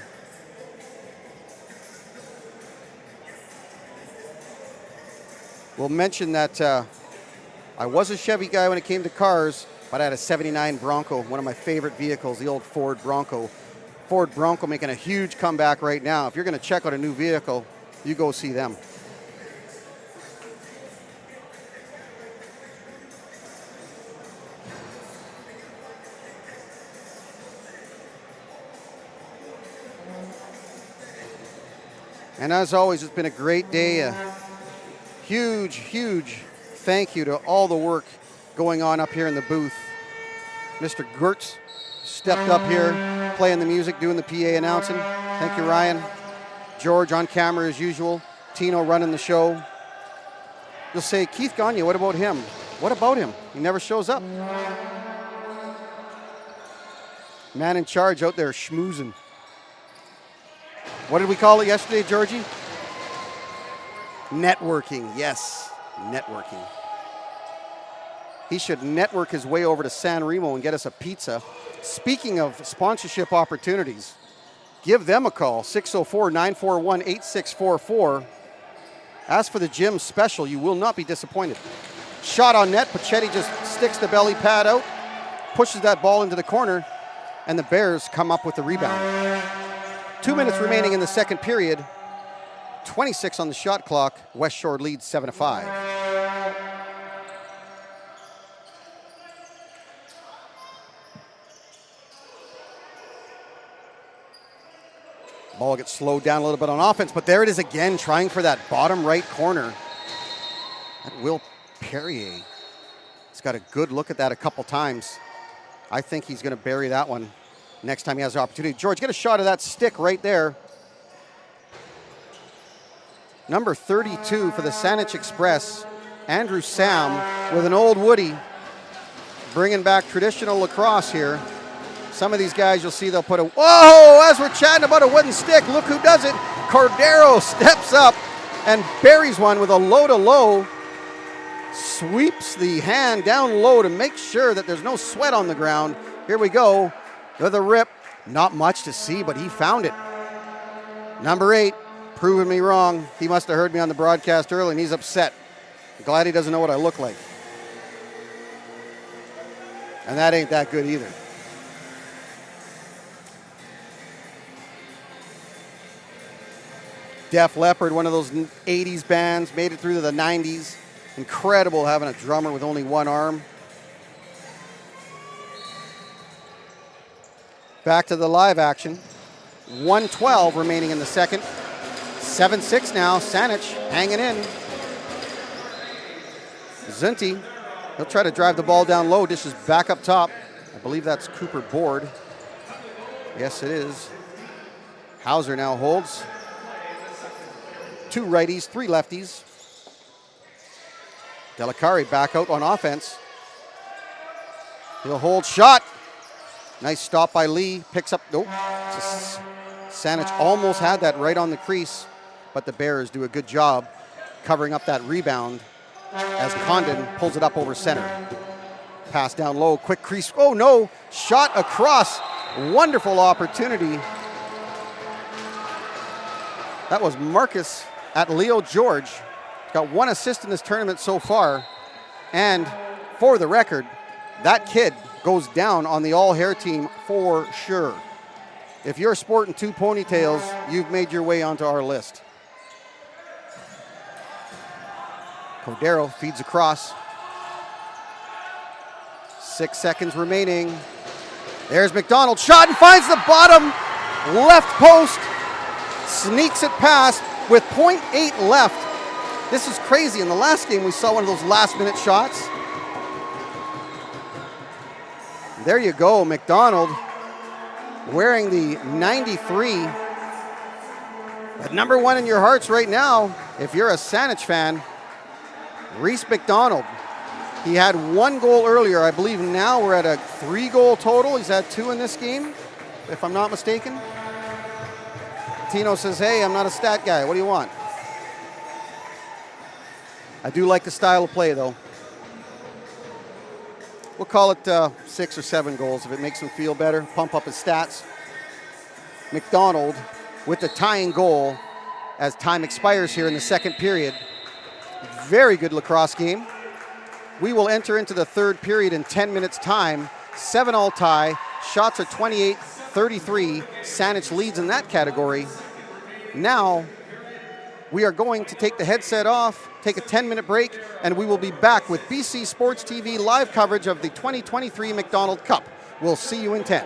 We'll mention that I was a Chevy guy when it came to cars, but I had a 79 Bronco, one of my favorite vehicles, the old Ford Bronco. Ford Bronco making a huge comeback right now. If you're going to check out a new vehicle, you go see them. And as always, it's been a great day. Huge, huge thank you to all the work going on up here in the booth. Mr. Gertz stepped up here, playing the music, doing the PA announcing. Thank you, Ryan. George on camera as usual. Tino running the show. You'll say, Keith Gagne, what about him? What about him? He never shows up. Man in charge out there schmoozing. What did we call it yesterday, Georgie? Networking, yes, networking. He should network his way over to San Remo and get us a pizza. Speaking of sponsorship opportunities, give them a call, 604-941-8644. Ask for the gym special. You will not be disappointed. Shot on net. Pachetti just sticks the belly pad out, pushes that ball into the corner, and the Bears come up with the rebound. 2 minutes remaining in the second period. 26 on the shot clock. Westshore leads 7-5. Ball gets slowed down a little bit on offense, but there it is again, trying for that bottom right corner. That Will Perrier. He's got a good look at that a couple times. I think he's going to bury that one next time he has the opportunity. George, get a shot of that stick right there. Number 32 for the Saanich Express, Andrew Sam with an old Woody, bringing back traditional lacrosse here. Some of these guys, you'll see they'll put a, whoa, as we're chatting about a wooden stick, look who does it. Cordero steps up and buries one with a low-to-low, sweeps the hand down low to make sure that there's no sweat on the ground. Here we go with a rip. Not much to see, but he found it. Number 8, proving me wrong. He must have heard me on the broadcast early, and he's upset. Glad he doesn't know what I look like. And that ain't that good either. Def Leppard, one of those 80s bands, made it through to the 90s. Incredible having a drummer with only one arm. Back to the live action. 1:12 remaining in the second. 7-6 now. Saanich hanging in. Zinti, he'll try to drive the ball down low. Dishes back up top. I believe that's Cooper Board. Yes, it is. Hauser now holds. 2 righties, 3 lefties. Delicari back out on offense. He'll hold shot. Nice stop by Lee. Picks up, nope. Saanich almost had that right on the crease, but the Bears do a good job covering up that rebound as Condon pulls it up over center. Pass down low, quick crease. Oh no, shot across. Wonderful opportunity. That was Marcus at Leo George. Got 1 assist in this tournament so far. And for the record, that kid goes down on the all-hair team for sure. If you're sporting 2 ponytails, you've made your way onto our list. Cordero feeds across. 6 seconds remaining. There's MacDonald, shot and finds the bottom left post. Sneaks it past with 0.8 left. This is crazy. In the last game, we saw one of those last-minute shots. There you go, MacDonald wearing the 93. But number 1 in your hearts right now, if you're a Saanich fan, Reese MacDonald. He had 1 goal earlier. I believe now we're at a 3-goal total. He's had 2 in this game, if I'm not mistaken. Tino says, hey, I'm not a stat guy. What do you want? I do like the style of play, though. We'll call it 6 or 7 goals if it makes him feel better, pump up his stats. MacDonald with the tying goal as time expires here in the second period. Very good lacrosse game. We will enter into the third period in 10 minutes time. 7-all tie. Shots are 28-33. Saanich leads in that category. Now, we are going to take the headset off, take a 10-minute break, and we will be back with BC Sports TV live coverage of the 2023 MacDonaldCup. We'll see you in 10.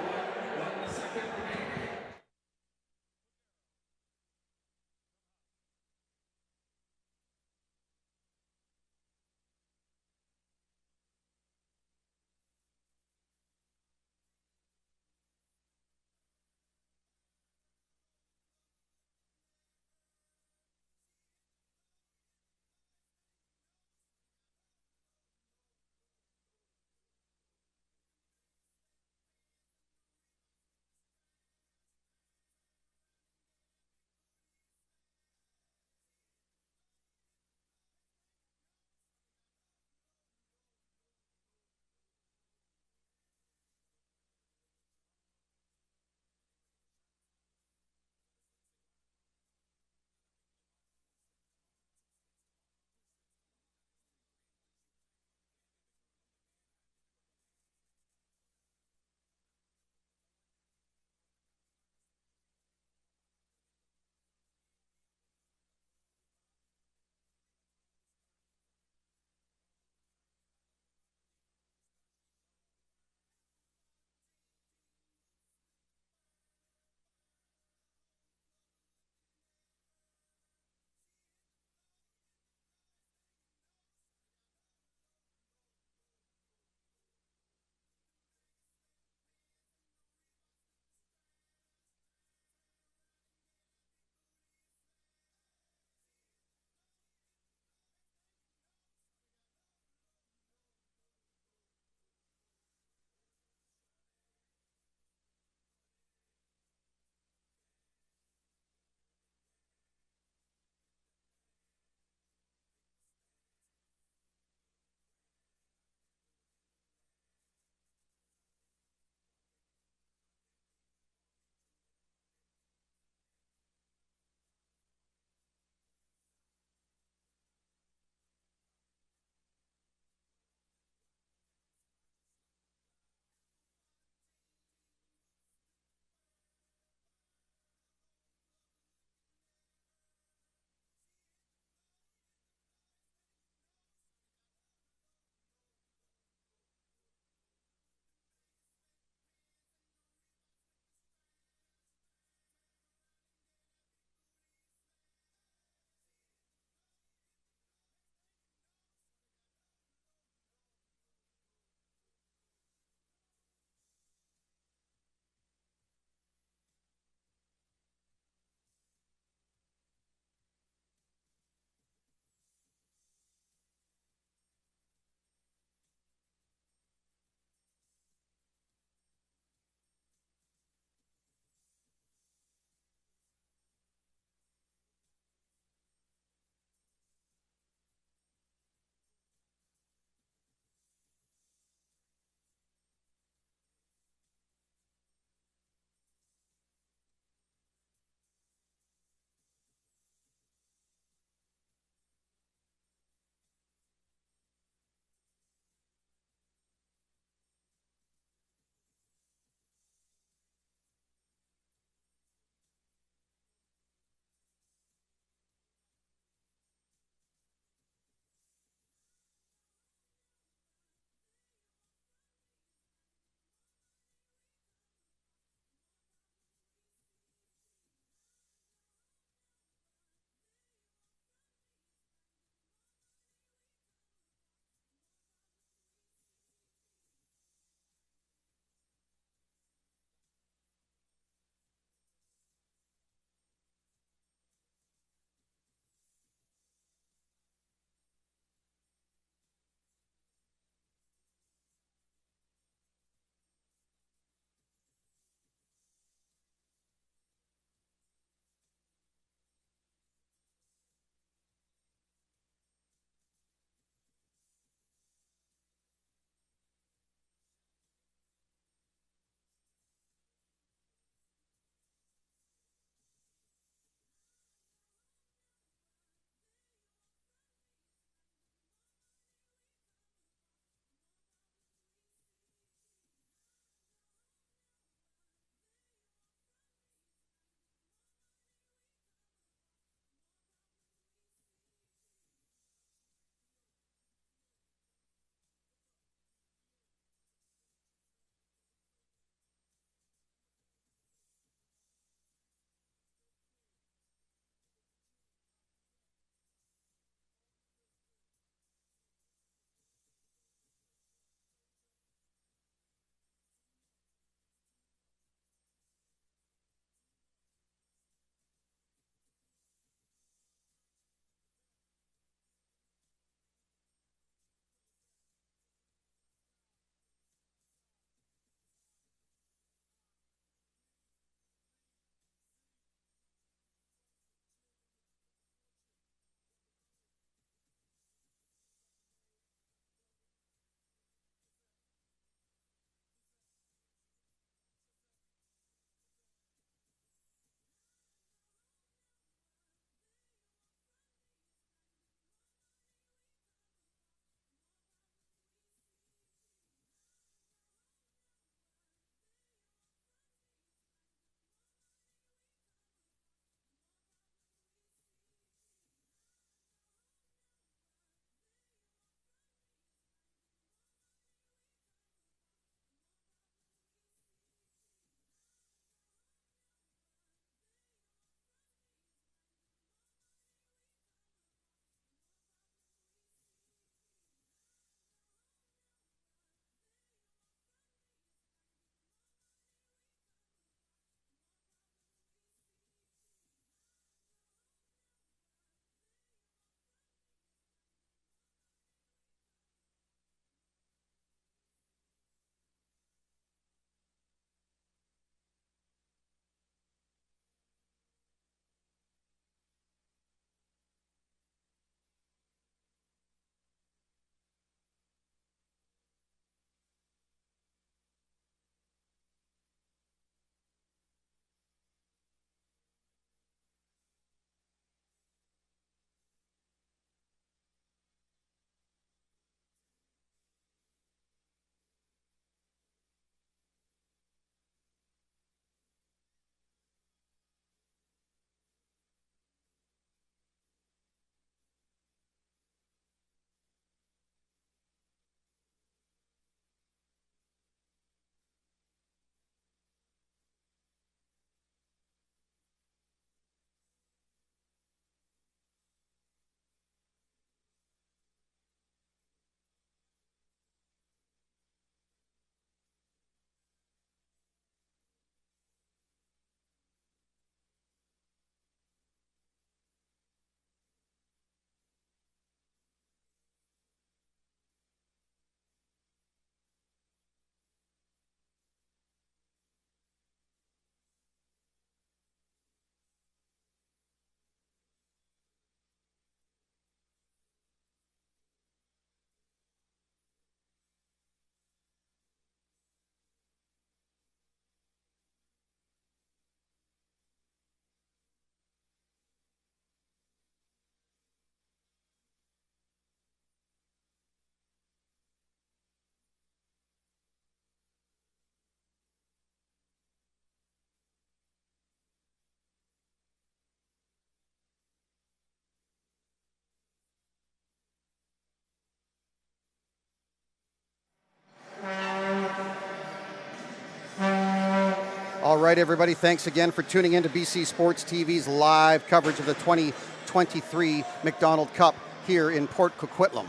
All right, everybody, thanks again for tuning in to BC Sports TV's live coverage of the 2023 MacDonaldCup here in Port Coquitlam.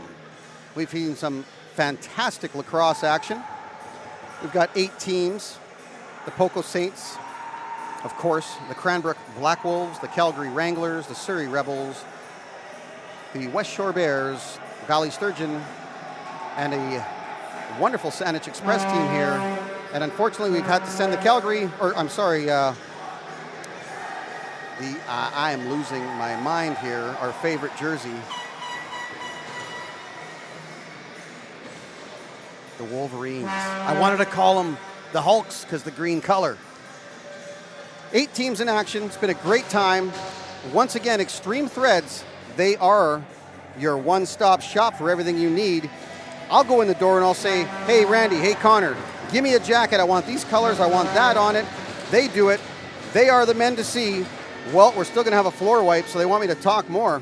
We've seen some fantastic lacrosse action. We've got 8 teams: the Poco Saints, of course, the Cranbrook Black Wolves, the Calgary Wranglers, the Surrey Rebels, the Westshore Bears, Valley Sturgeon, and a wonderful Saanich Express team here. And unfortunately, we've had to send the I am losing my mind here, our favorite jersey, the Wolverines. I wanted to call them the Hulks because the green color. 8 teams in action. It's been a great time. Once again, Extreme Threads, they are your one-stop shop for everything you need. I'll go in the door and I'll say, hey, Randy, hey, Connor, give me a jacket. I want these colors. I want that on it. They do it. They are the men to see. Well, we're still going to have a floor wipe, so they want me to talk more.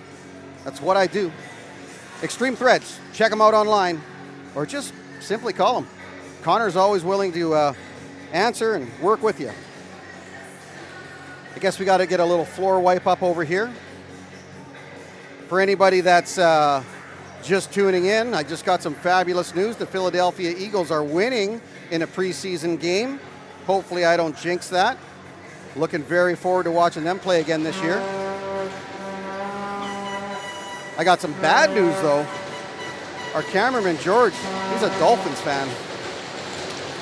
That's what I do. Extreme Threads. Check them out online, or just simply call them. Connor's always willing to answer and work with you. I guess we got to get a little floor wipe up over here. For anybody that's just tuning in, I just got some fabulous news. The Philadelphia Eagles are winning in a preseason game. Hopefully I don't jinx that. Looking very forward to watching them play again this year. I got some bad news though. Our cameraman George, he's a Dolphins fan.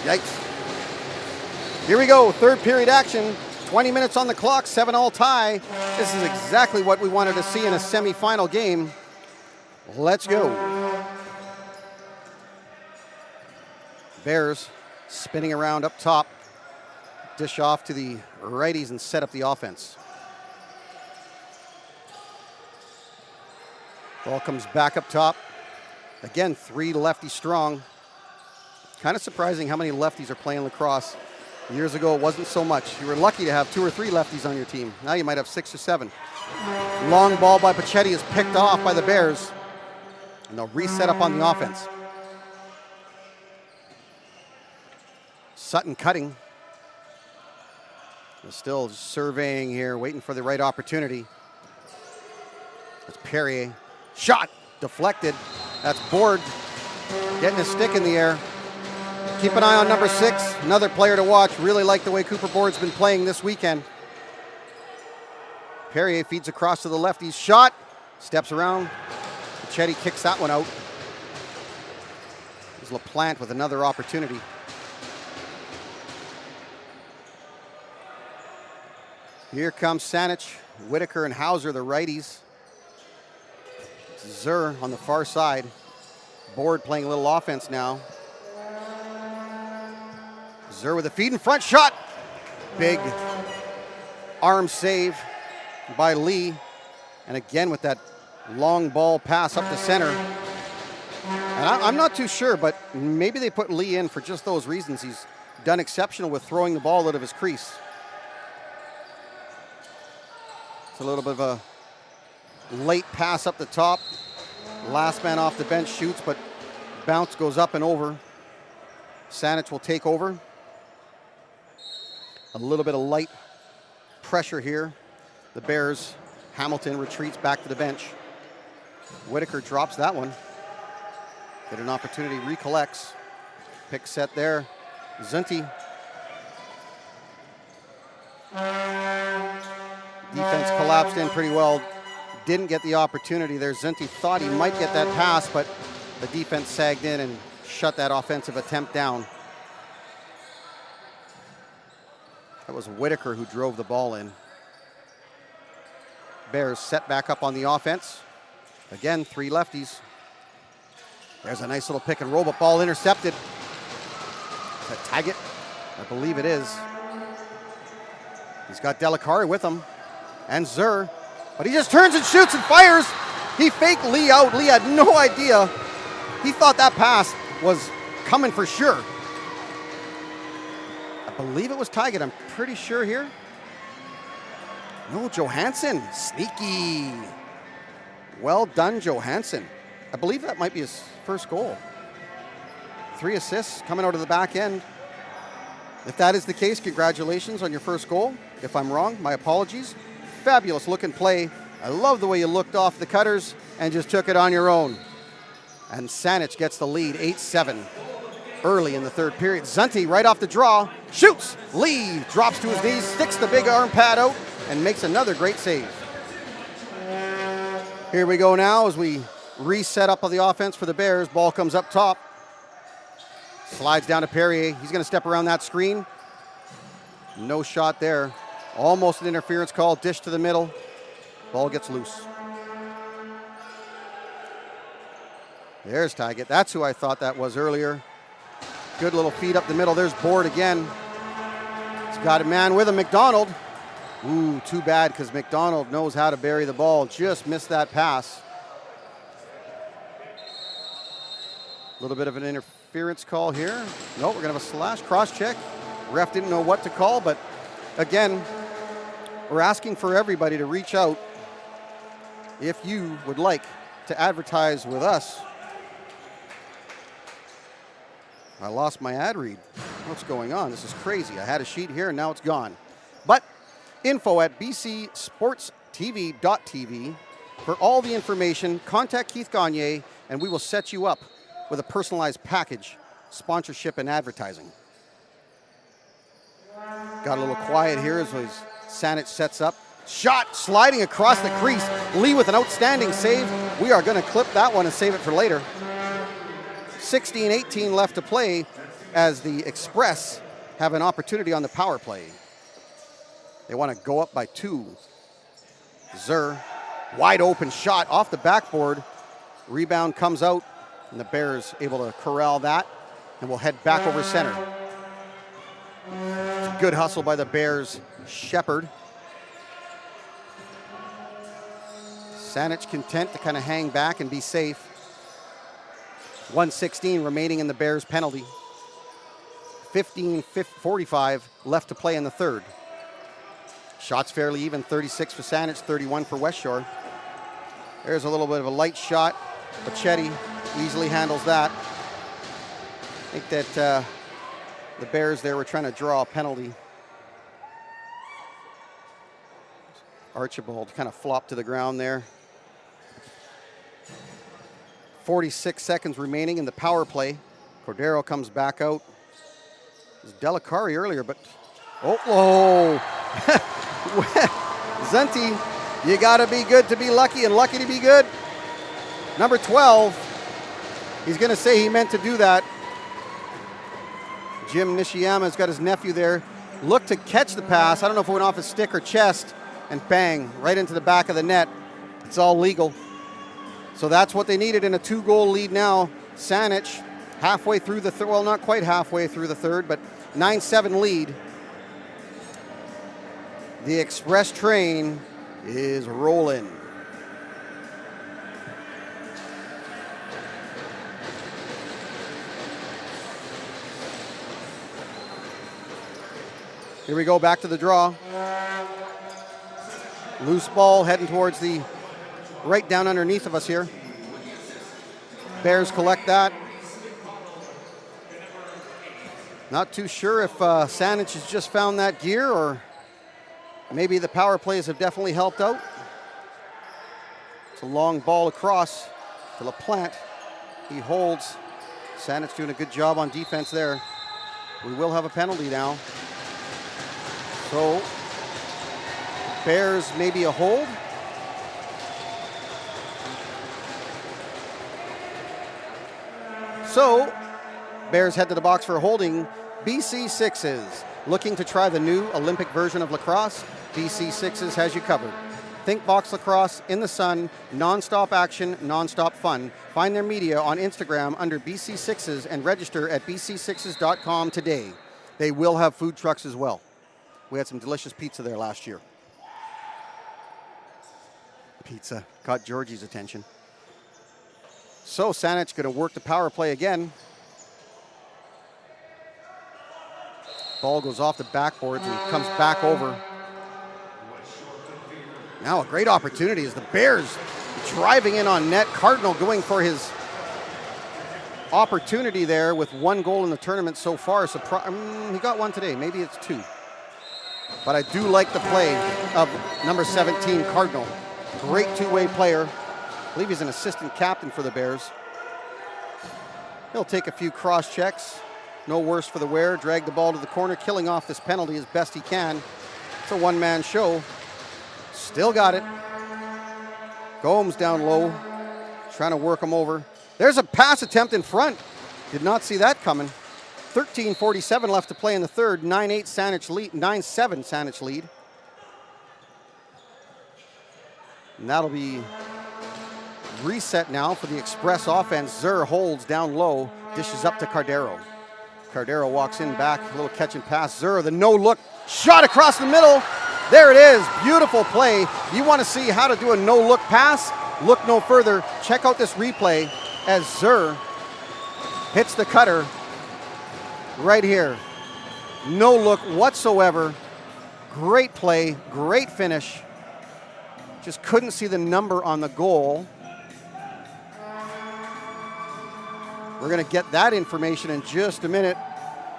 Yikes. Here we go, third period action. 20 minutes on the clock, 7-all tie. This is exactly what we wanted to see in a semifinal game. Let's go. Bears spinning around up top. Dish off to the righties and set up the offense. Ball comes back up top. Again, 3 lefty strong. Kind of surprising how many lefties are playing lacrosse. Years ago, it wasn't so much. You were lucky to have 2 or 3 lefties on your team. Now you might have 6 or 7. Long ball by Pachetti is picked off by the Bears. And they'll reset up on the offense. Sutton cutting. They're still surveying here, waiting for the right opportunity. That's Perrier. Shot! Deflected. That's Board. Getting his stick in the air. Keep an eye on number 6, another player to watch. Really like the way Cooper Board's been playing this weekend. Perrier feeds across to the lefties. Shot, steps around. Pachetti kicks that one out. There's LaPlante with another opportunity. Here comes Saanich, Whitaker and Hauser, the righties. Zur on the far side. Board playing a little offense now. Zur with a feed in front, shot. Big arm save by Lee. And again with that long ball pass up the center. And I'm not too sure, but maybe they put Lee in for just those reasons. He's done exceptional with throwing the ball out of his crease. It's a little bit of a late pass up the top. Last man off the bench shoots, but bounce goes up and over. Saanich will take over. A little bit of light pressure here. The Bears, Hamilton retreats back to the bench. Whitaker drops that one. Get an opportunity, recollects. Pick set there. Zunti. Defense collapsed in pretty well. Didn't get the opportunity there. Zunti thought he might get that pass, but the defense sagged in and shut that offensive attempt down. That was Whitaker who drove the ball in. Bears set back up on the offense. Again, 3 lefties. There's a nice little pick and roll, but ball intercepted. Is that Taggett? I believe it is. He's got Delicari with him. And Zur. But he just turns and shoots and fires. He faked Lee out. Lee had no idea. He thought that pass was coming for sure. I believe it was Taggett. I'm pretty sure here. No, Johansson. Sneaky. Well done, Johansson. I believe that might be his first goal. 3 assists coming out of the back end. If that is the case, congratulations on your first goal. If I'm wrong, my apologies. Fabulous looking play. I love the way you looked off the cutters and just took it on your own. And Saanich gets the lead, 8-7, early in the third period. Zunti right off the draw, shoots. Lee drops to his knees, sticks the big arm pad out, and makes another great save. Here we go now as we reset up on the offense for the Bears. Ball comes up top. Slides down to Perrier. He's going to step around that screen. No shot there. Almost an interference call. Dish to the middle. Ball gets loose. There's Tyget. That's who I thought that was earlier. Good little feed up the middle. There's Board again. He's got a man with him, McDonald. Ooh, too bad because McDonald knows how to bury the ball. Just missed that pass. A little bit of an interference call here. No, we're going to have a slash cross check. Ref didn't know what to call, but again, we're asking for everybody to reach out if you would like to advertise with us. I lost my ad read. What's going on? This is crazy. I had a sheet here and now it's gone. But info@bcsportstv.tv for all the information. Contact Keith Gagne and we will set you up with a personalized package, sponsorship and advertising. Got a little quiet here as Saanich sets up. Shot sliding across the crease. Lee with an outstanding save. We are going to clip that one and save it for later. 16-18 left to play as the Express have an opportunity on the power play. They want to go up by 2. Zur, wide open shot off the backboard. Rebound comes out, and the Bears able to corral that, and will head back over center. It's a good hustle by the Bears. Shepard. Saanich content to kind of hang back and be safe. 1:16 remaining in the Bears penalty. 15:45 left to play in the third. Shots fairly even, 36 for Saanich, 31 for Westshore. There's a little bit of a light shot. Pachetti easily handles that. I think that the Bears there were trying to draw a penalty. Archibald kind of flopped to the ground there. 46 seconds remaining in the power play. Cordero comes back out. It was Delicari earlier, but oh. Zunti, you got to be good to be lucky and lucky to be good. Number 12, he's going to say he meant to do that. Jim Nishiyama's got his nephew there. Looked to catch the pass. I don't know if it went off his stick or chest, and bang, right into the back of the net. It's all legal. So that's what they needed in a 2-goal lead now. Saanich halfway through the third, well, not quite halfway through the third, but 9-7 lead. The Express train is rolling. Here we go, back to the draw. Loose ball heading towards the right down underneath of us here. Bears collect that. Not too sure if Saanich has just found that gear or maybe the power plays have definitely helped out. It's a long ball across to LaPlante. He holds. Saanich doing a good job on defense there. We will have a penalty now. So, Bears maybe a hold. So, Bears head to the box for a holding. BC Sixes looking to try the new Olympic version of lacrosse. BC Sixes has you covered. Think box lacrosse in the sun, non-stop action, non-stop fun. Find their media on Instagram under BC Sixes and register at bc6s.com today. They will have food trucks as well. We had some delicious pizza there last year. Pizza caught Georgie's attention. So Saanich going to work the power play again. Ball goes off the backboards and comes back over. Now a great opportunity as the Bears driving in on net. Cardinal going for his opportunity there with 1 goal in the tournament so far. He got 1 today, maybe it's 2. But I do like the play of number 17, Cardinal. Great two-way player. I believe he's an assistant captain for the Bears. He'll take a few cross checks. No worse for the wear. Drag the ball to the corner, killing off this penalty as best he can. It's a one-man show. Still got it. Gomes down low, trying to work him over. There's a pass attempt in front. Did not see that coming. 13:47 left to play in the third. 9-8 Saanich lead, 9-7 Saanich lead. And that'll be reset now for the Express offense. Zur holds down low, dishes up to Cardero. Cardero walks in back, a little catch and pass. Zur, the no-look shot across the middle. There it is, beautiful play. You want to see how to do a no-look pass? Look no further. Check out this replay as Zur hits the cutter right here. No look whatsoever. Great play, great finish. Just couldn't see the number on the goal. We're going to get that information in just a minute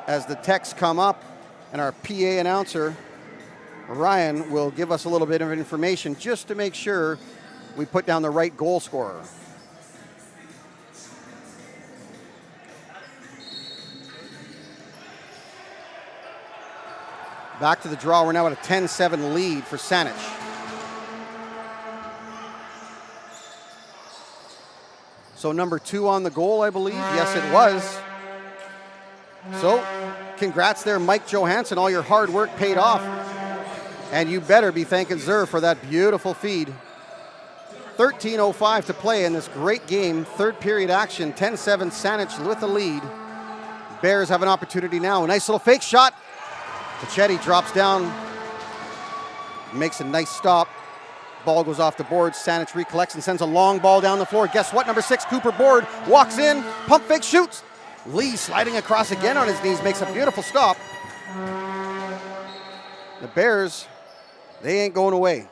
as the texts come up, and our PA announcer, Ryan, will give us a little bit of information just to make sure we put down the right goal scorer. Back to the draw. We're now at a 10-7 lead for Saanich. So number 2 on the goal, I believe. Yes, it was. So congrats there, Mike Johansson. All your hard work paid off. And you better be thanking Zur for that beautiful feed. 13:05 to play in this great game. Third period action. 10-7 Saanich with the lead. Bears have an opportunity now. A nice little fake shot. Pachetti drops down, makes a nice stop. Ball goes off the board. Saanich recollects and sends a long ball down the floor. Guess what? Number 6, Cooper Board, walks in, pump fake, shoots. Lee sliding across again on his knees, makes a beautiful stop. The Bears, they ain't going away.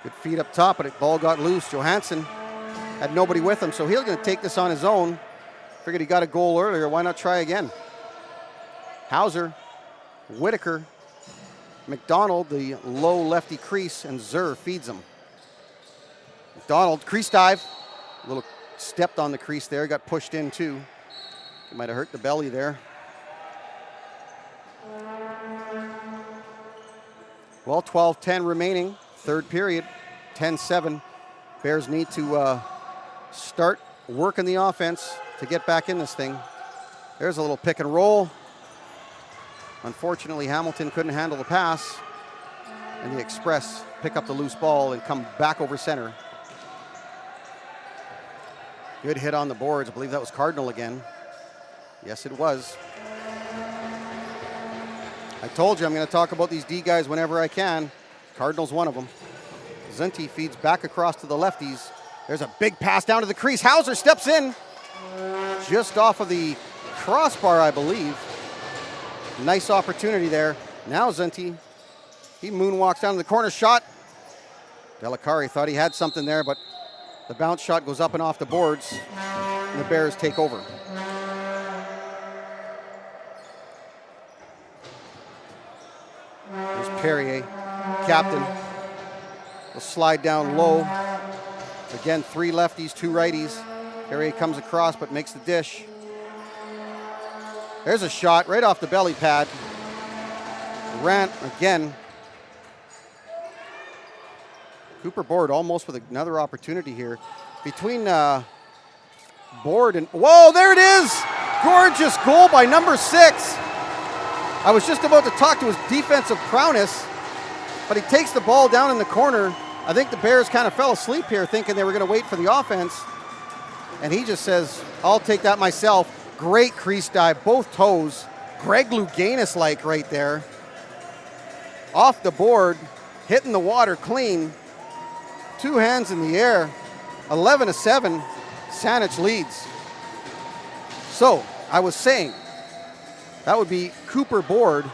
Good feed up top, but the ball got loose. Johansson had nobody with him, so he's going to take this on his own. Figured he got a goal earlier. Why not try again? Hauser, Whitaker, McDonald, the low lefty crease, and Zur feeds him. McDonald, crease dive. A little stepped on the crease there, got pushed in too. He might have hurt the belly there. Well, 12-10 remaining, third period, 10-7. Bears need to start working the offense to get back in this thing. There's a little pick and roll. Unfortunately, Hamilton couldn't handle the pass, and the Express pick up the loose ball and come back over center. Good hit on the boards. I believe that was Cardinal again. Yes, it was. I told you I'm going to talk about these D guys whenever I can. Cardinal's one of them. Zinti feeds back across to the lefties. There's a big pass down to the crease. Hauser steps in. Just off of the crossbar, I believe. Nice opportunity there. Now Zinti, he moonwalks down to the corner shot. Delicari thought he had something there, but the bounce shot goes up and off the boards, and the Bears take over. There's Perrier, captain. Will slide down low. Again, 3 lefties, 2 righties. Perrier comes across but makes the dish. There's a shot right off the belly pad. Rant again. Cooper Board almost with another opportunity here. Between Board and, whoa, there it is! Gorgeous goal by number 6. I was just about to talk to his defensive prowess, but he takes the ball down in the corner. I think the Bears kind of fell asleep here thinking they were going to wait for the offense. And he just says, I'll take that myself. Great crease dive, both toes. Greg Louganis-like right there. Off the board, hitting the water clean. 2 hands in the air. 11-7, Saanich leads. So, I was saying, that would be Cooper Board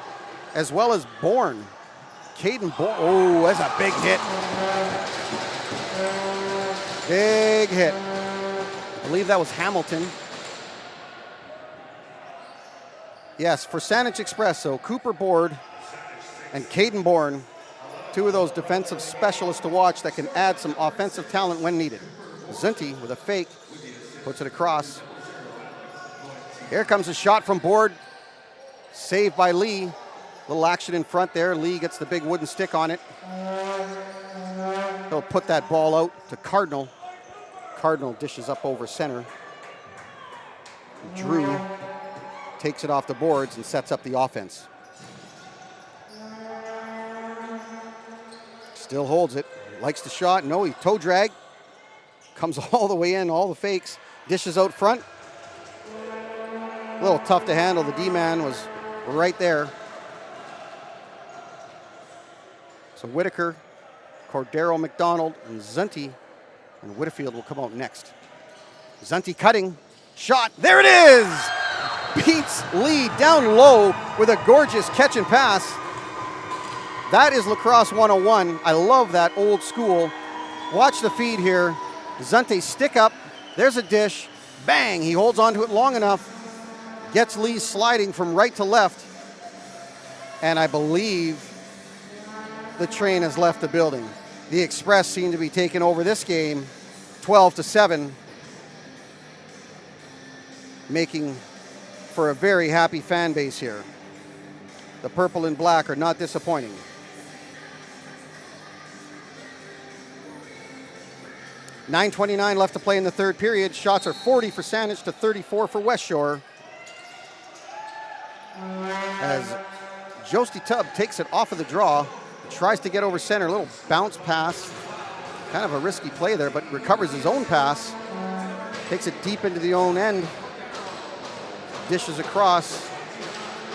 as well as Bourne. Caden Bourne, oh, that's a big hit. Big hit. I believe that was Hamilton. Yes, for Saanich Express, so Cooper Board and Caden Bourne, two of those defensive specialists to watch that can add some offensive talent when needed. Zinti with a fake, puts it across. Here comes a shot from Board, saved by Lee. Little action in front there. Lee gets the big wooden stick on it. He'll put that ball out to Cardinal. Cardinal dishes up over center. Drew takes it off the boards and sets up the offense. Still holds it, likes the shot. No, he toe drag. Comes all the way in, all the fakes. Dishes out front. A little tough to handle. The D-man was right there. So Whitaker, Cordero, McDonald, and Zunti, and Whitfield will come out next. Zunti cutting, shot, there it is! Beats Lee down low with a gorgeous catch and pass. That is lacrosse 101. I love that old school. Watch the feed here. Zunti stick up, there's a dish, bang, he holds onto it long enough, gets Lee sliding from right to left, and I believe the train has left the building. The Express seem to be taking over this game 12-7, making for a very happy fan base here. The purple and black are not disappointing. .9:29 left to play in the third period. Shots are 40 for Saanich to 34 for Westshore. As Josti Tubb takes it off of the draw, tries to get over center, a little bounce pass. Kind of a risky play there, but recovers his own pass. Takes it deep into the own end. Dishes across,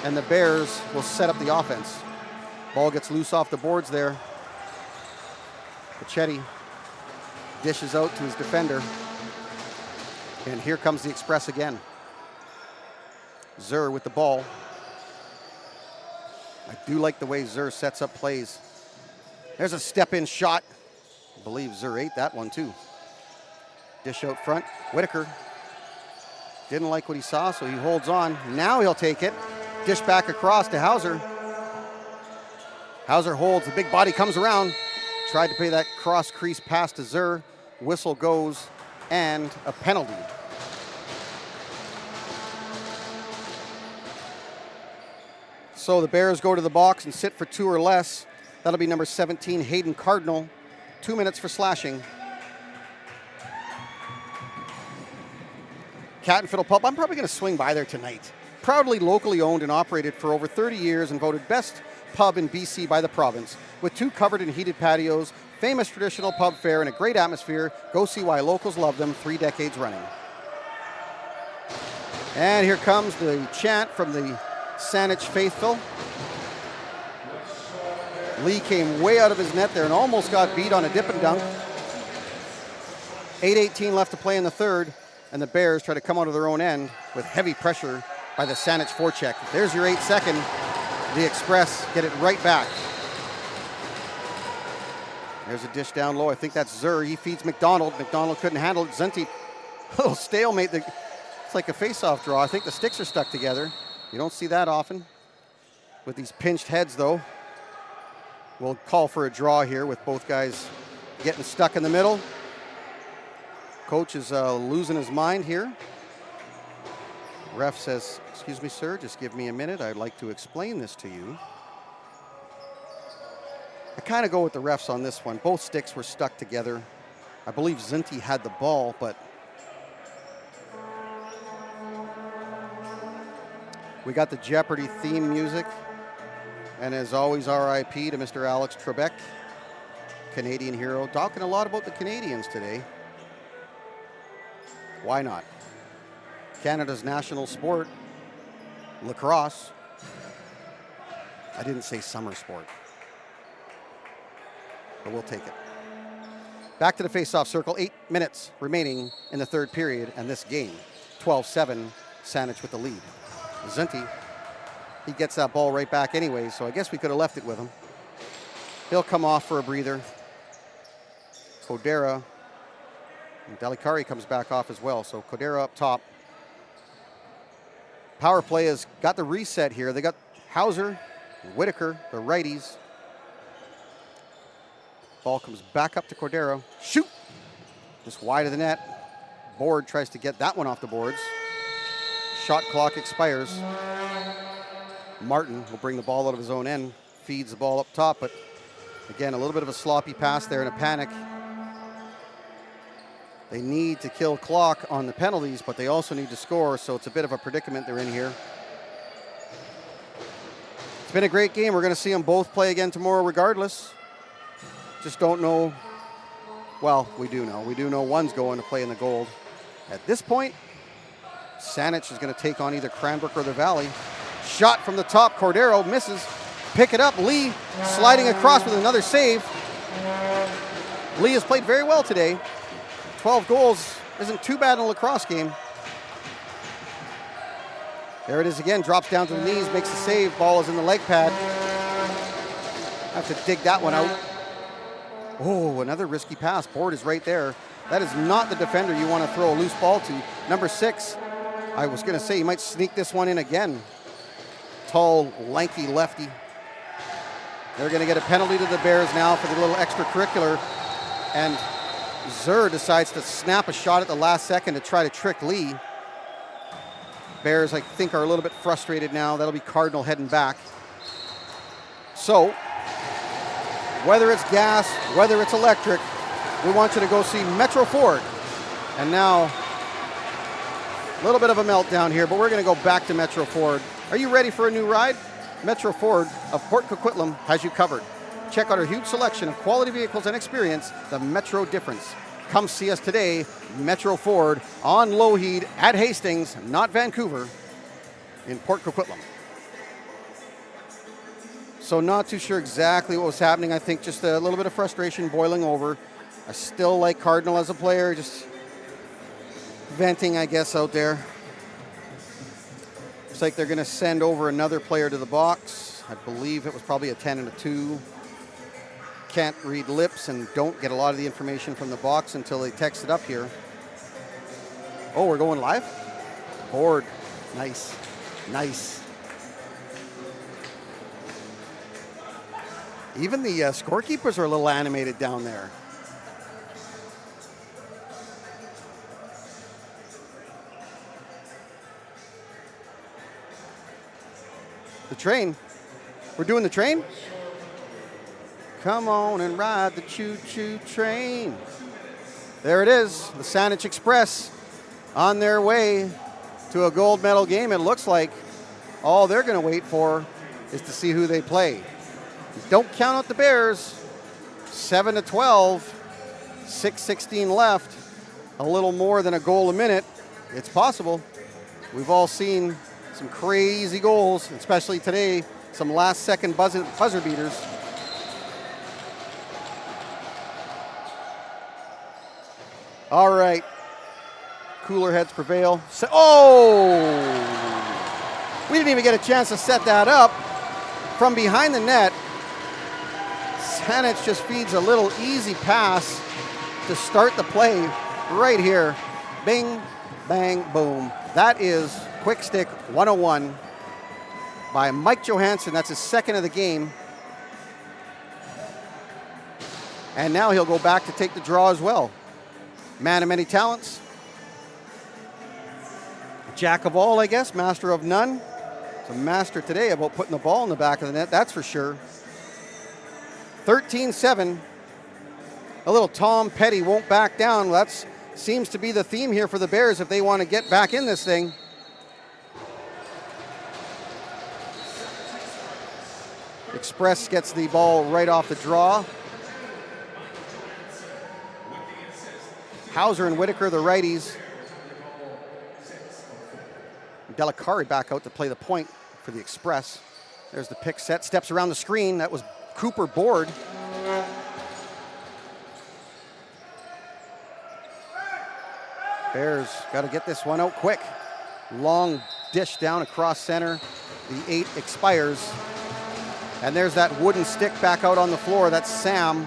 and the Bears will set up the offense. Ball gets loose off the boards there. Pachetti dishes out to his defender. And here comes the Express again. Zur with the ball. I do like the way Zur sets up plays. There's a step-in shot. I believe Zur ate that one too. Dish out front. Whitaker didn't like what he saw, so he holds on. Now he'll take it. Dish back across to Hauser. Hauser holds. The big body comes around. Tried to play that cross crease pass to Zur. Whistle goes, and a penalty. So the Bears go to the box and sit for 2 or less. That'll be number 17, Hayden Cardinal. 2 minutes for slashing. Cat and Fiddle Pub, I'm probably going to swing by there tonight. Proudly locally owned and operated for over 30 years and voted best pub in BC by the province. With 2 covered and heated patios, famous traditional pub fare, and a great atmosphere. Go see why locals love them 3 decades running. And here comes the chant from the Saanich faithful. Lee came way out of his net there and almost got beat on a dip and dunk. 8:18 left to play in the third, and the Bears try to come out of their own end with heavy pressure by the Saanich forecheck. There's your 8-second. The Express get it right back. There's a dish down low. I think that's Zur. He feeds McDonald. McDonald couldn't handle it. Zenti, a little stalemate. It's like a face-off draw. I think the sticks are stuck together. You don't see that often with these pinched heads, though. We'll call for a draw here with both guys getting stuck in the middle. Coach is losing his mind here. Ref says, "Excuse me, sir, just give me a minute. I'd like to explain this to you." I kind of go with the refs on this one. Both sticks were stuck together. I believe Zinti had the ball, but we got the Jeopardy theme music. And as always, RIP to Mr. Alex Trebek, Canadian hero. Talking a lot about the Canadians today. Why not? Canada's national sport, lacrosse. I didn't say summer sport, but we'll take it. Back to the face-off circle. 8 minutes remaining in the third period, and this game, 12-7, Saanich with the lead. Zinti, he gets that ball right back anyway, so I guess we could have left it with him. He'll come off for a breather. Codera And Delicari comes back off as well. So Cordero up top. Power play has got the reset here. They got Hauser, Whitaker, the righties. Ball comes back up to Cordero. Shoot! Just wide of the net. Board tries to get that one off the boards. Shot clock expires. Martin will bring the ball out of his own end. Feeds the ball up top, but again, a little bit of a sloppy pass there in a panic. They need to kill clock on the penalties, but they also need to score, so it's a bit of a predicament they're in here. It's been a great game. We're going to see them both play again tomorrow regardless. Just don't know. Well, we do know. We do know one's going to play in the gold. At this point, Saanich is going to take on either Cranbrook or the Valley. Shot from the top. Cordero misses. Pick it up. Lee sliding across with another save. Lee has played very well today. 12 goals isn't too bad in a lacrosse game. There it is again. Drops down to the knees. Makes the save. Ball is in the leg pad. Have to dig that one out. Oh, another risky pass. Board is right there. That is not the defender you want to throw a loose ball to. Number 6. I was going to say he might sneak this one in again. Tall, lanky lefty. They're going to get a penalty to the Bears now for the little extracurricular. And Zur decides to snap a shot at the last second to try to trick Lee. Bears, I think, are a little bit frustrated now. That'll be Cardinal heading back. So, whether it's gas, whether it's electric, we want you to go see Metro Ford. And now, a little bit of a meltdown here, but we're going to go back to Metro Ford. Are you ready for a new ride? Metro Ford of Port Coquitlam has you covered. Check out our huge selection of quality vehicles and experience the Metro difference. Come see us today, Metro Ford, on Lougheed at Hastings, not Vancouver, in Port Coquitlam. So not too sure exactly what was happening. I think just a little bit of frustration boiling over. I still like Cardinal as a player, just venting, I guess, out there. Looks like they're going to send over another player to the box. I believe it was probably a 10 and a 2. Can't read lips and don't get a lot of the information from the box until they text it up here. Oh, we're going live? Board. Nice. Nice. Even the scorekeepers are a little animated down there. The train. We're doing the train? Come on and ride the choo-choo train. There it is, the Saanich Express on their way to a gold medal game. It looks like all they're going to wait for is to see who they play. Don't count out the Bears. 7-12, 6:16 left, a little more than a goal a minute. It's possible. We've all seen some crazy goals, especially today, some last-second buzzer beaters. All right, cooler heads prevail. We didn't even get a chance to set that up. From behind the net, Saanich just feeds a little easy pass to start the play right here. Bing, bang, boom. That is Quick Stick 101 by Mike Johansson. That's his second of the game. And now he'll go back to take the draw as well. Man of many talents. Jack of all, I guess. Master of none. It's a master today about putting the ball in the back of the net, that's for sure. 13-7. A little Tom Petty won't back down. That seems to be the theme here for the Bears if they want to get back in this thing. Express gets the ball right off the draw. Hauser and Whitaker, the righties. Delicari back out to play the point for the Express. There's the pick set, steps around the screen. That was Cooper Board. Bears got to get this one out quick. Long dish down across center. The 8 expires. And there's that wooden stick back out on the floor. That's Sam.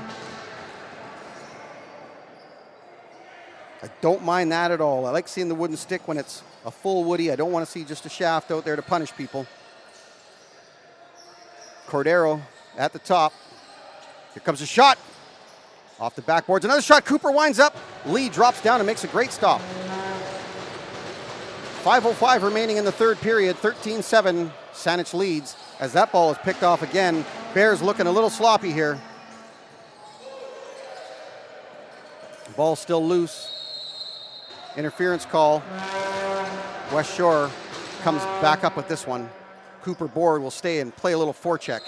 I don't mind that at all. I like seeing the wooden stick when it's a full woody. I don't want to see just a shaft out there to punish people. Cordero at the top. Here comes a shot. Off the backboards. Another shot. Cooper winds up. Lee drops down and makes a great stop. 5:05 remaining in the third period. 13-7. Saanich leads as that ball is picked off again. Bears looking a little sloppy here. Ball still loose. Interference call. Westshore comes back up with this one. Cooper Board will stay and play a little forecheck.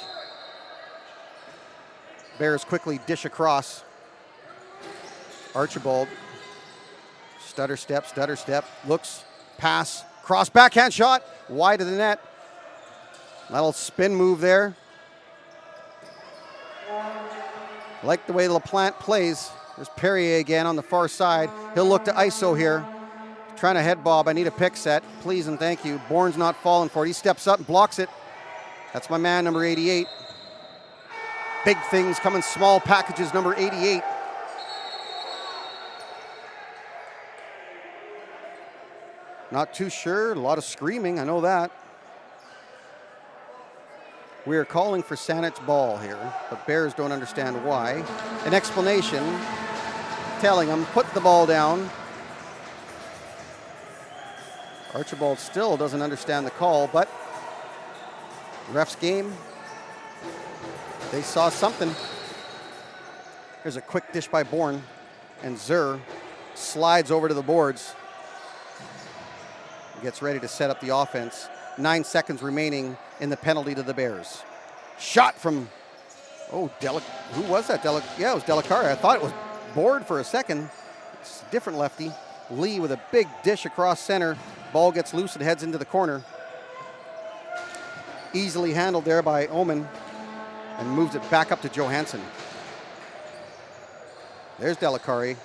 Bears quickly dish across. Archibald. Stutter step, looks, pass, cross, backhand shot, wide of the net. Little spin move there. Like the way LaPlante plays. There's Perrier again on the far side. He'll look to ISO here. Trying to head bob. I need a pick set. Please and thank you. Bourne's not falling for it. He steps up and blocks it. That's my man, number 88. Big things come in small packages, number 88. Not too sure. A lot of screaming. I know that. We are calling for Saanich ball here, but Bears don't understand why. An explanation telling them, put the ball down. Archibald still doesn't understand the call, but ref's game. They saw something. Here's a quick dish by Bourne, and Zur slides over to the boards. Gets ready to set up the offense. 9 seconds remaining in the penalty to the Bears. Shot from, who was that? Yeah, it was Delacarre. I thought it was Board for a second. It's a different lefty. Lee with a big dish across center. Ball gets loose and heads into the corner. Easily handled there by Omen and moves it back up to Johansson. There's Delacarre.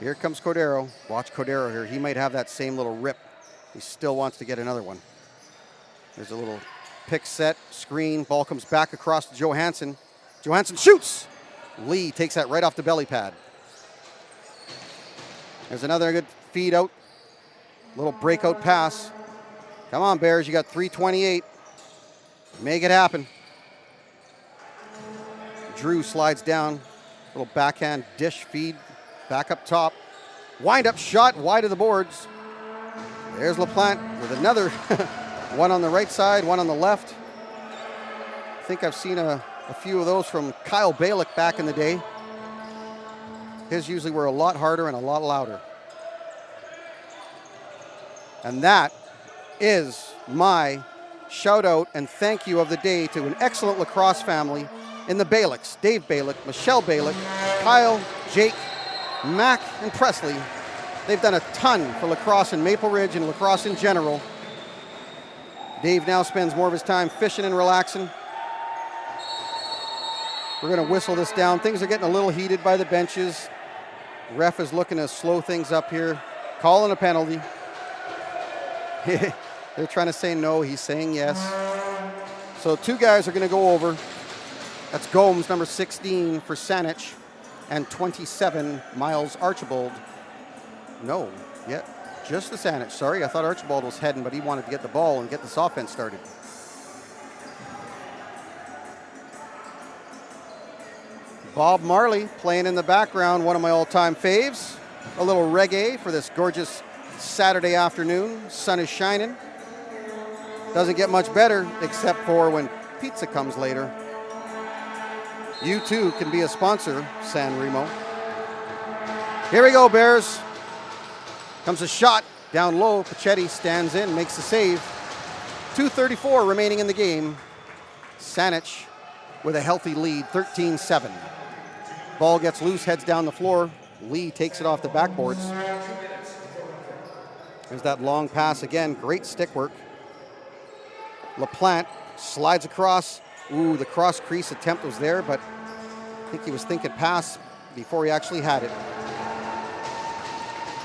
Here comes Cordero. Watch Cordero here. He might have that same little rip. He still wants to get another one. There's a little pick set, screen. Ball comes back across to Johansson. Johansson shoots. Lee takes that right off the belly pad. There's another good feed out. Little breakout pass. Come on, Bears. You got 3:28. Make it happen. Drew slides down. Little backhand dish feed. Back up top. Wind up shot wide of the boards. There's LaPlante with another one on the right side, one on the left. I think I've seen a few of those from Kyle Balick back in the day. His usually were a lot harder and a lot louder. And that is my shout out and thank you of the day to an excellent lacrosse family in the Balicks. Dave Balick, Michelle Balick, Kyle, Jake, Mac, and Presley. They've done a ton for lacrosse in Maple Ridge and lacrosse in general. Dave now spends more of his time fishing and relaxing. We're going to whistle this down. Things are getting a little heated by the benches. Ref is looking to slow things up here. Calling a penalty. They're trying to say no. He's saying yes. So 2 guys are going to go over. That's Gomes, number 16 for Saanich, and 27, Miles Archibald. No, yeah, just the Saanich. Sorry, I thought Archibald was heading, but he wanted to get the ball and get this offense started. Bob Marley playing in the background, one of my all-time faves. A little reggae for this gorgeous Saturday afternoon. Sun is shining. Doesn't get much better except for when pizza comes later. You too can be a sponsor, San Remo. Here we go, Bears. Comes a shot down low. Pachetti stands in, makes the save. 2:34 remaining in the game. Saanich with a healthy lead, 13-7. Ball gets loose, heads down the floor. Lee takes it off the backboards. There's that long pass again. Great stick work. LaPlante slides across. Ooh, the cross crease attempt was there, but I think he was thinking pass before he actually had it.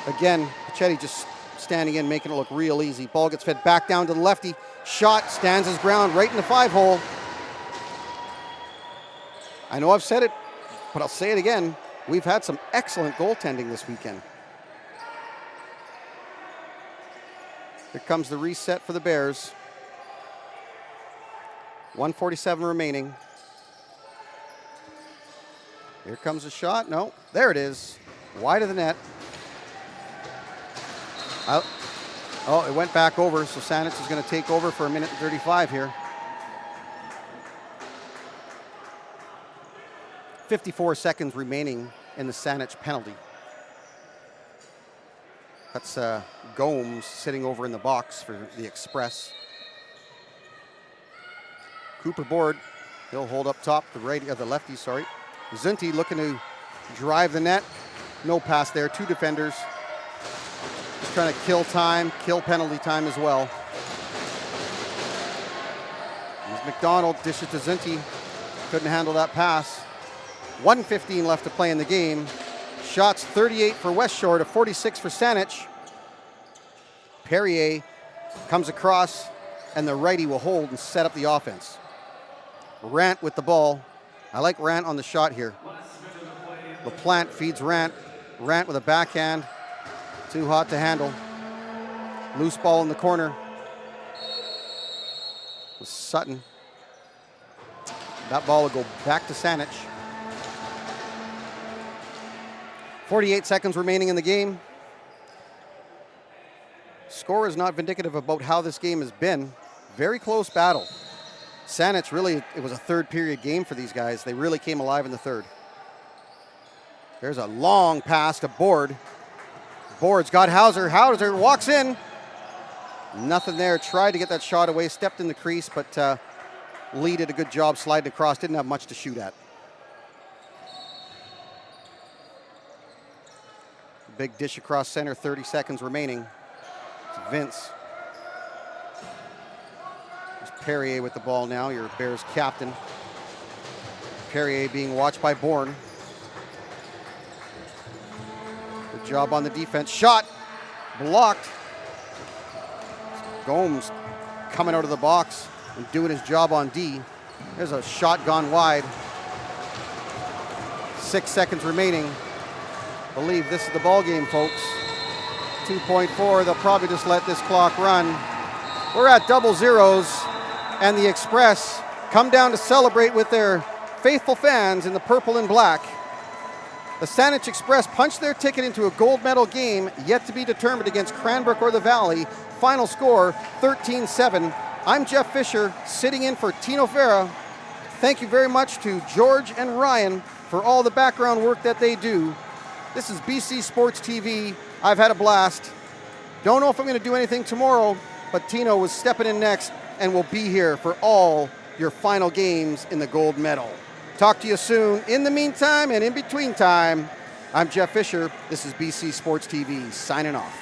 Again, Pachetti just standing in, making it look real easy. Ball gets fed back down to the lefty. Shot, stands his ground right in the 5-hole. I know I've said it, but I'll say it again. We've had some excellent goaltending this weekend. Here comes the reset for the Bears. 1:47 remaining. Here comes a shot. No, there it is. Wide of the net. Oh, it went back over, so Saanich is going to take over for 1:35 here. 54 seconds remaining in the Saanich penalty. That's Gomes sitting over in the box for the Express. Cooper Board, he'll hold up top, the lefty, sorry. Zunti looking to drive the net. No pass there, 2 defenders. Just trying to kill time, kill penalty time as well. Here's McDonald, dish it to Zunti. Couldn't handle that pass. 1:15 left to play in the game. Shots 38 for Westshore to 46 for Saanich. Perrier comes across, and the righty will hold and set up the offense. Rant with the ball. I like Rant on the shot here. LaPlante feeds Rant. Rant with a backhand. Too hot to handle. Loose ball in the corner. With Sutton. That ball will go back to Saanich. 48 seconds remaining in the game. Score is not vindicative about how this game has been. Very close battle. Saanich really, it was a third period game for these guys. They really came alive in the third. There's a long pass to Board. Board's got Hauser. Hauser walks in. Nothing there. Tried to get that shot away. Stepped in the crease, but Lee did a good job sliding across. Didn't have much to shoot at. Big dish across center. 30 seconds remaining. It's Vince. There's Perrier with the ball now, your Bears captain. Perrier being watched by Bourne. Good job on the defense. Shot. Blocked. Gomes coming out of the box and doing his job on D. There's a shot gone wide. 6 seconds remaining. I believe this is the ball game, folks. 2.4. They'll probably just let this clock run. We're at double zeros, and the Express come down to celebrate with their faithful fans in the purple and black. The Saanich Express punched their ticket into a gold medal game yet to be determined against Cranbrook or the Valley. Final score 13-7. I'm Jeff Fisher, sitting in for Tino Farah. Thank you very much to George and Ryan for all the background work that they do. This is BC Sports TV. I've had a blast. Don't know if I'm going to do anything tomorrow, but Tino was stepping in next and will be here for all your final games in the gold medal. Talk to you soon. In the meantime and in between time, I'm Jeff Fisher. This is BC Sports TV, signing off.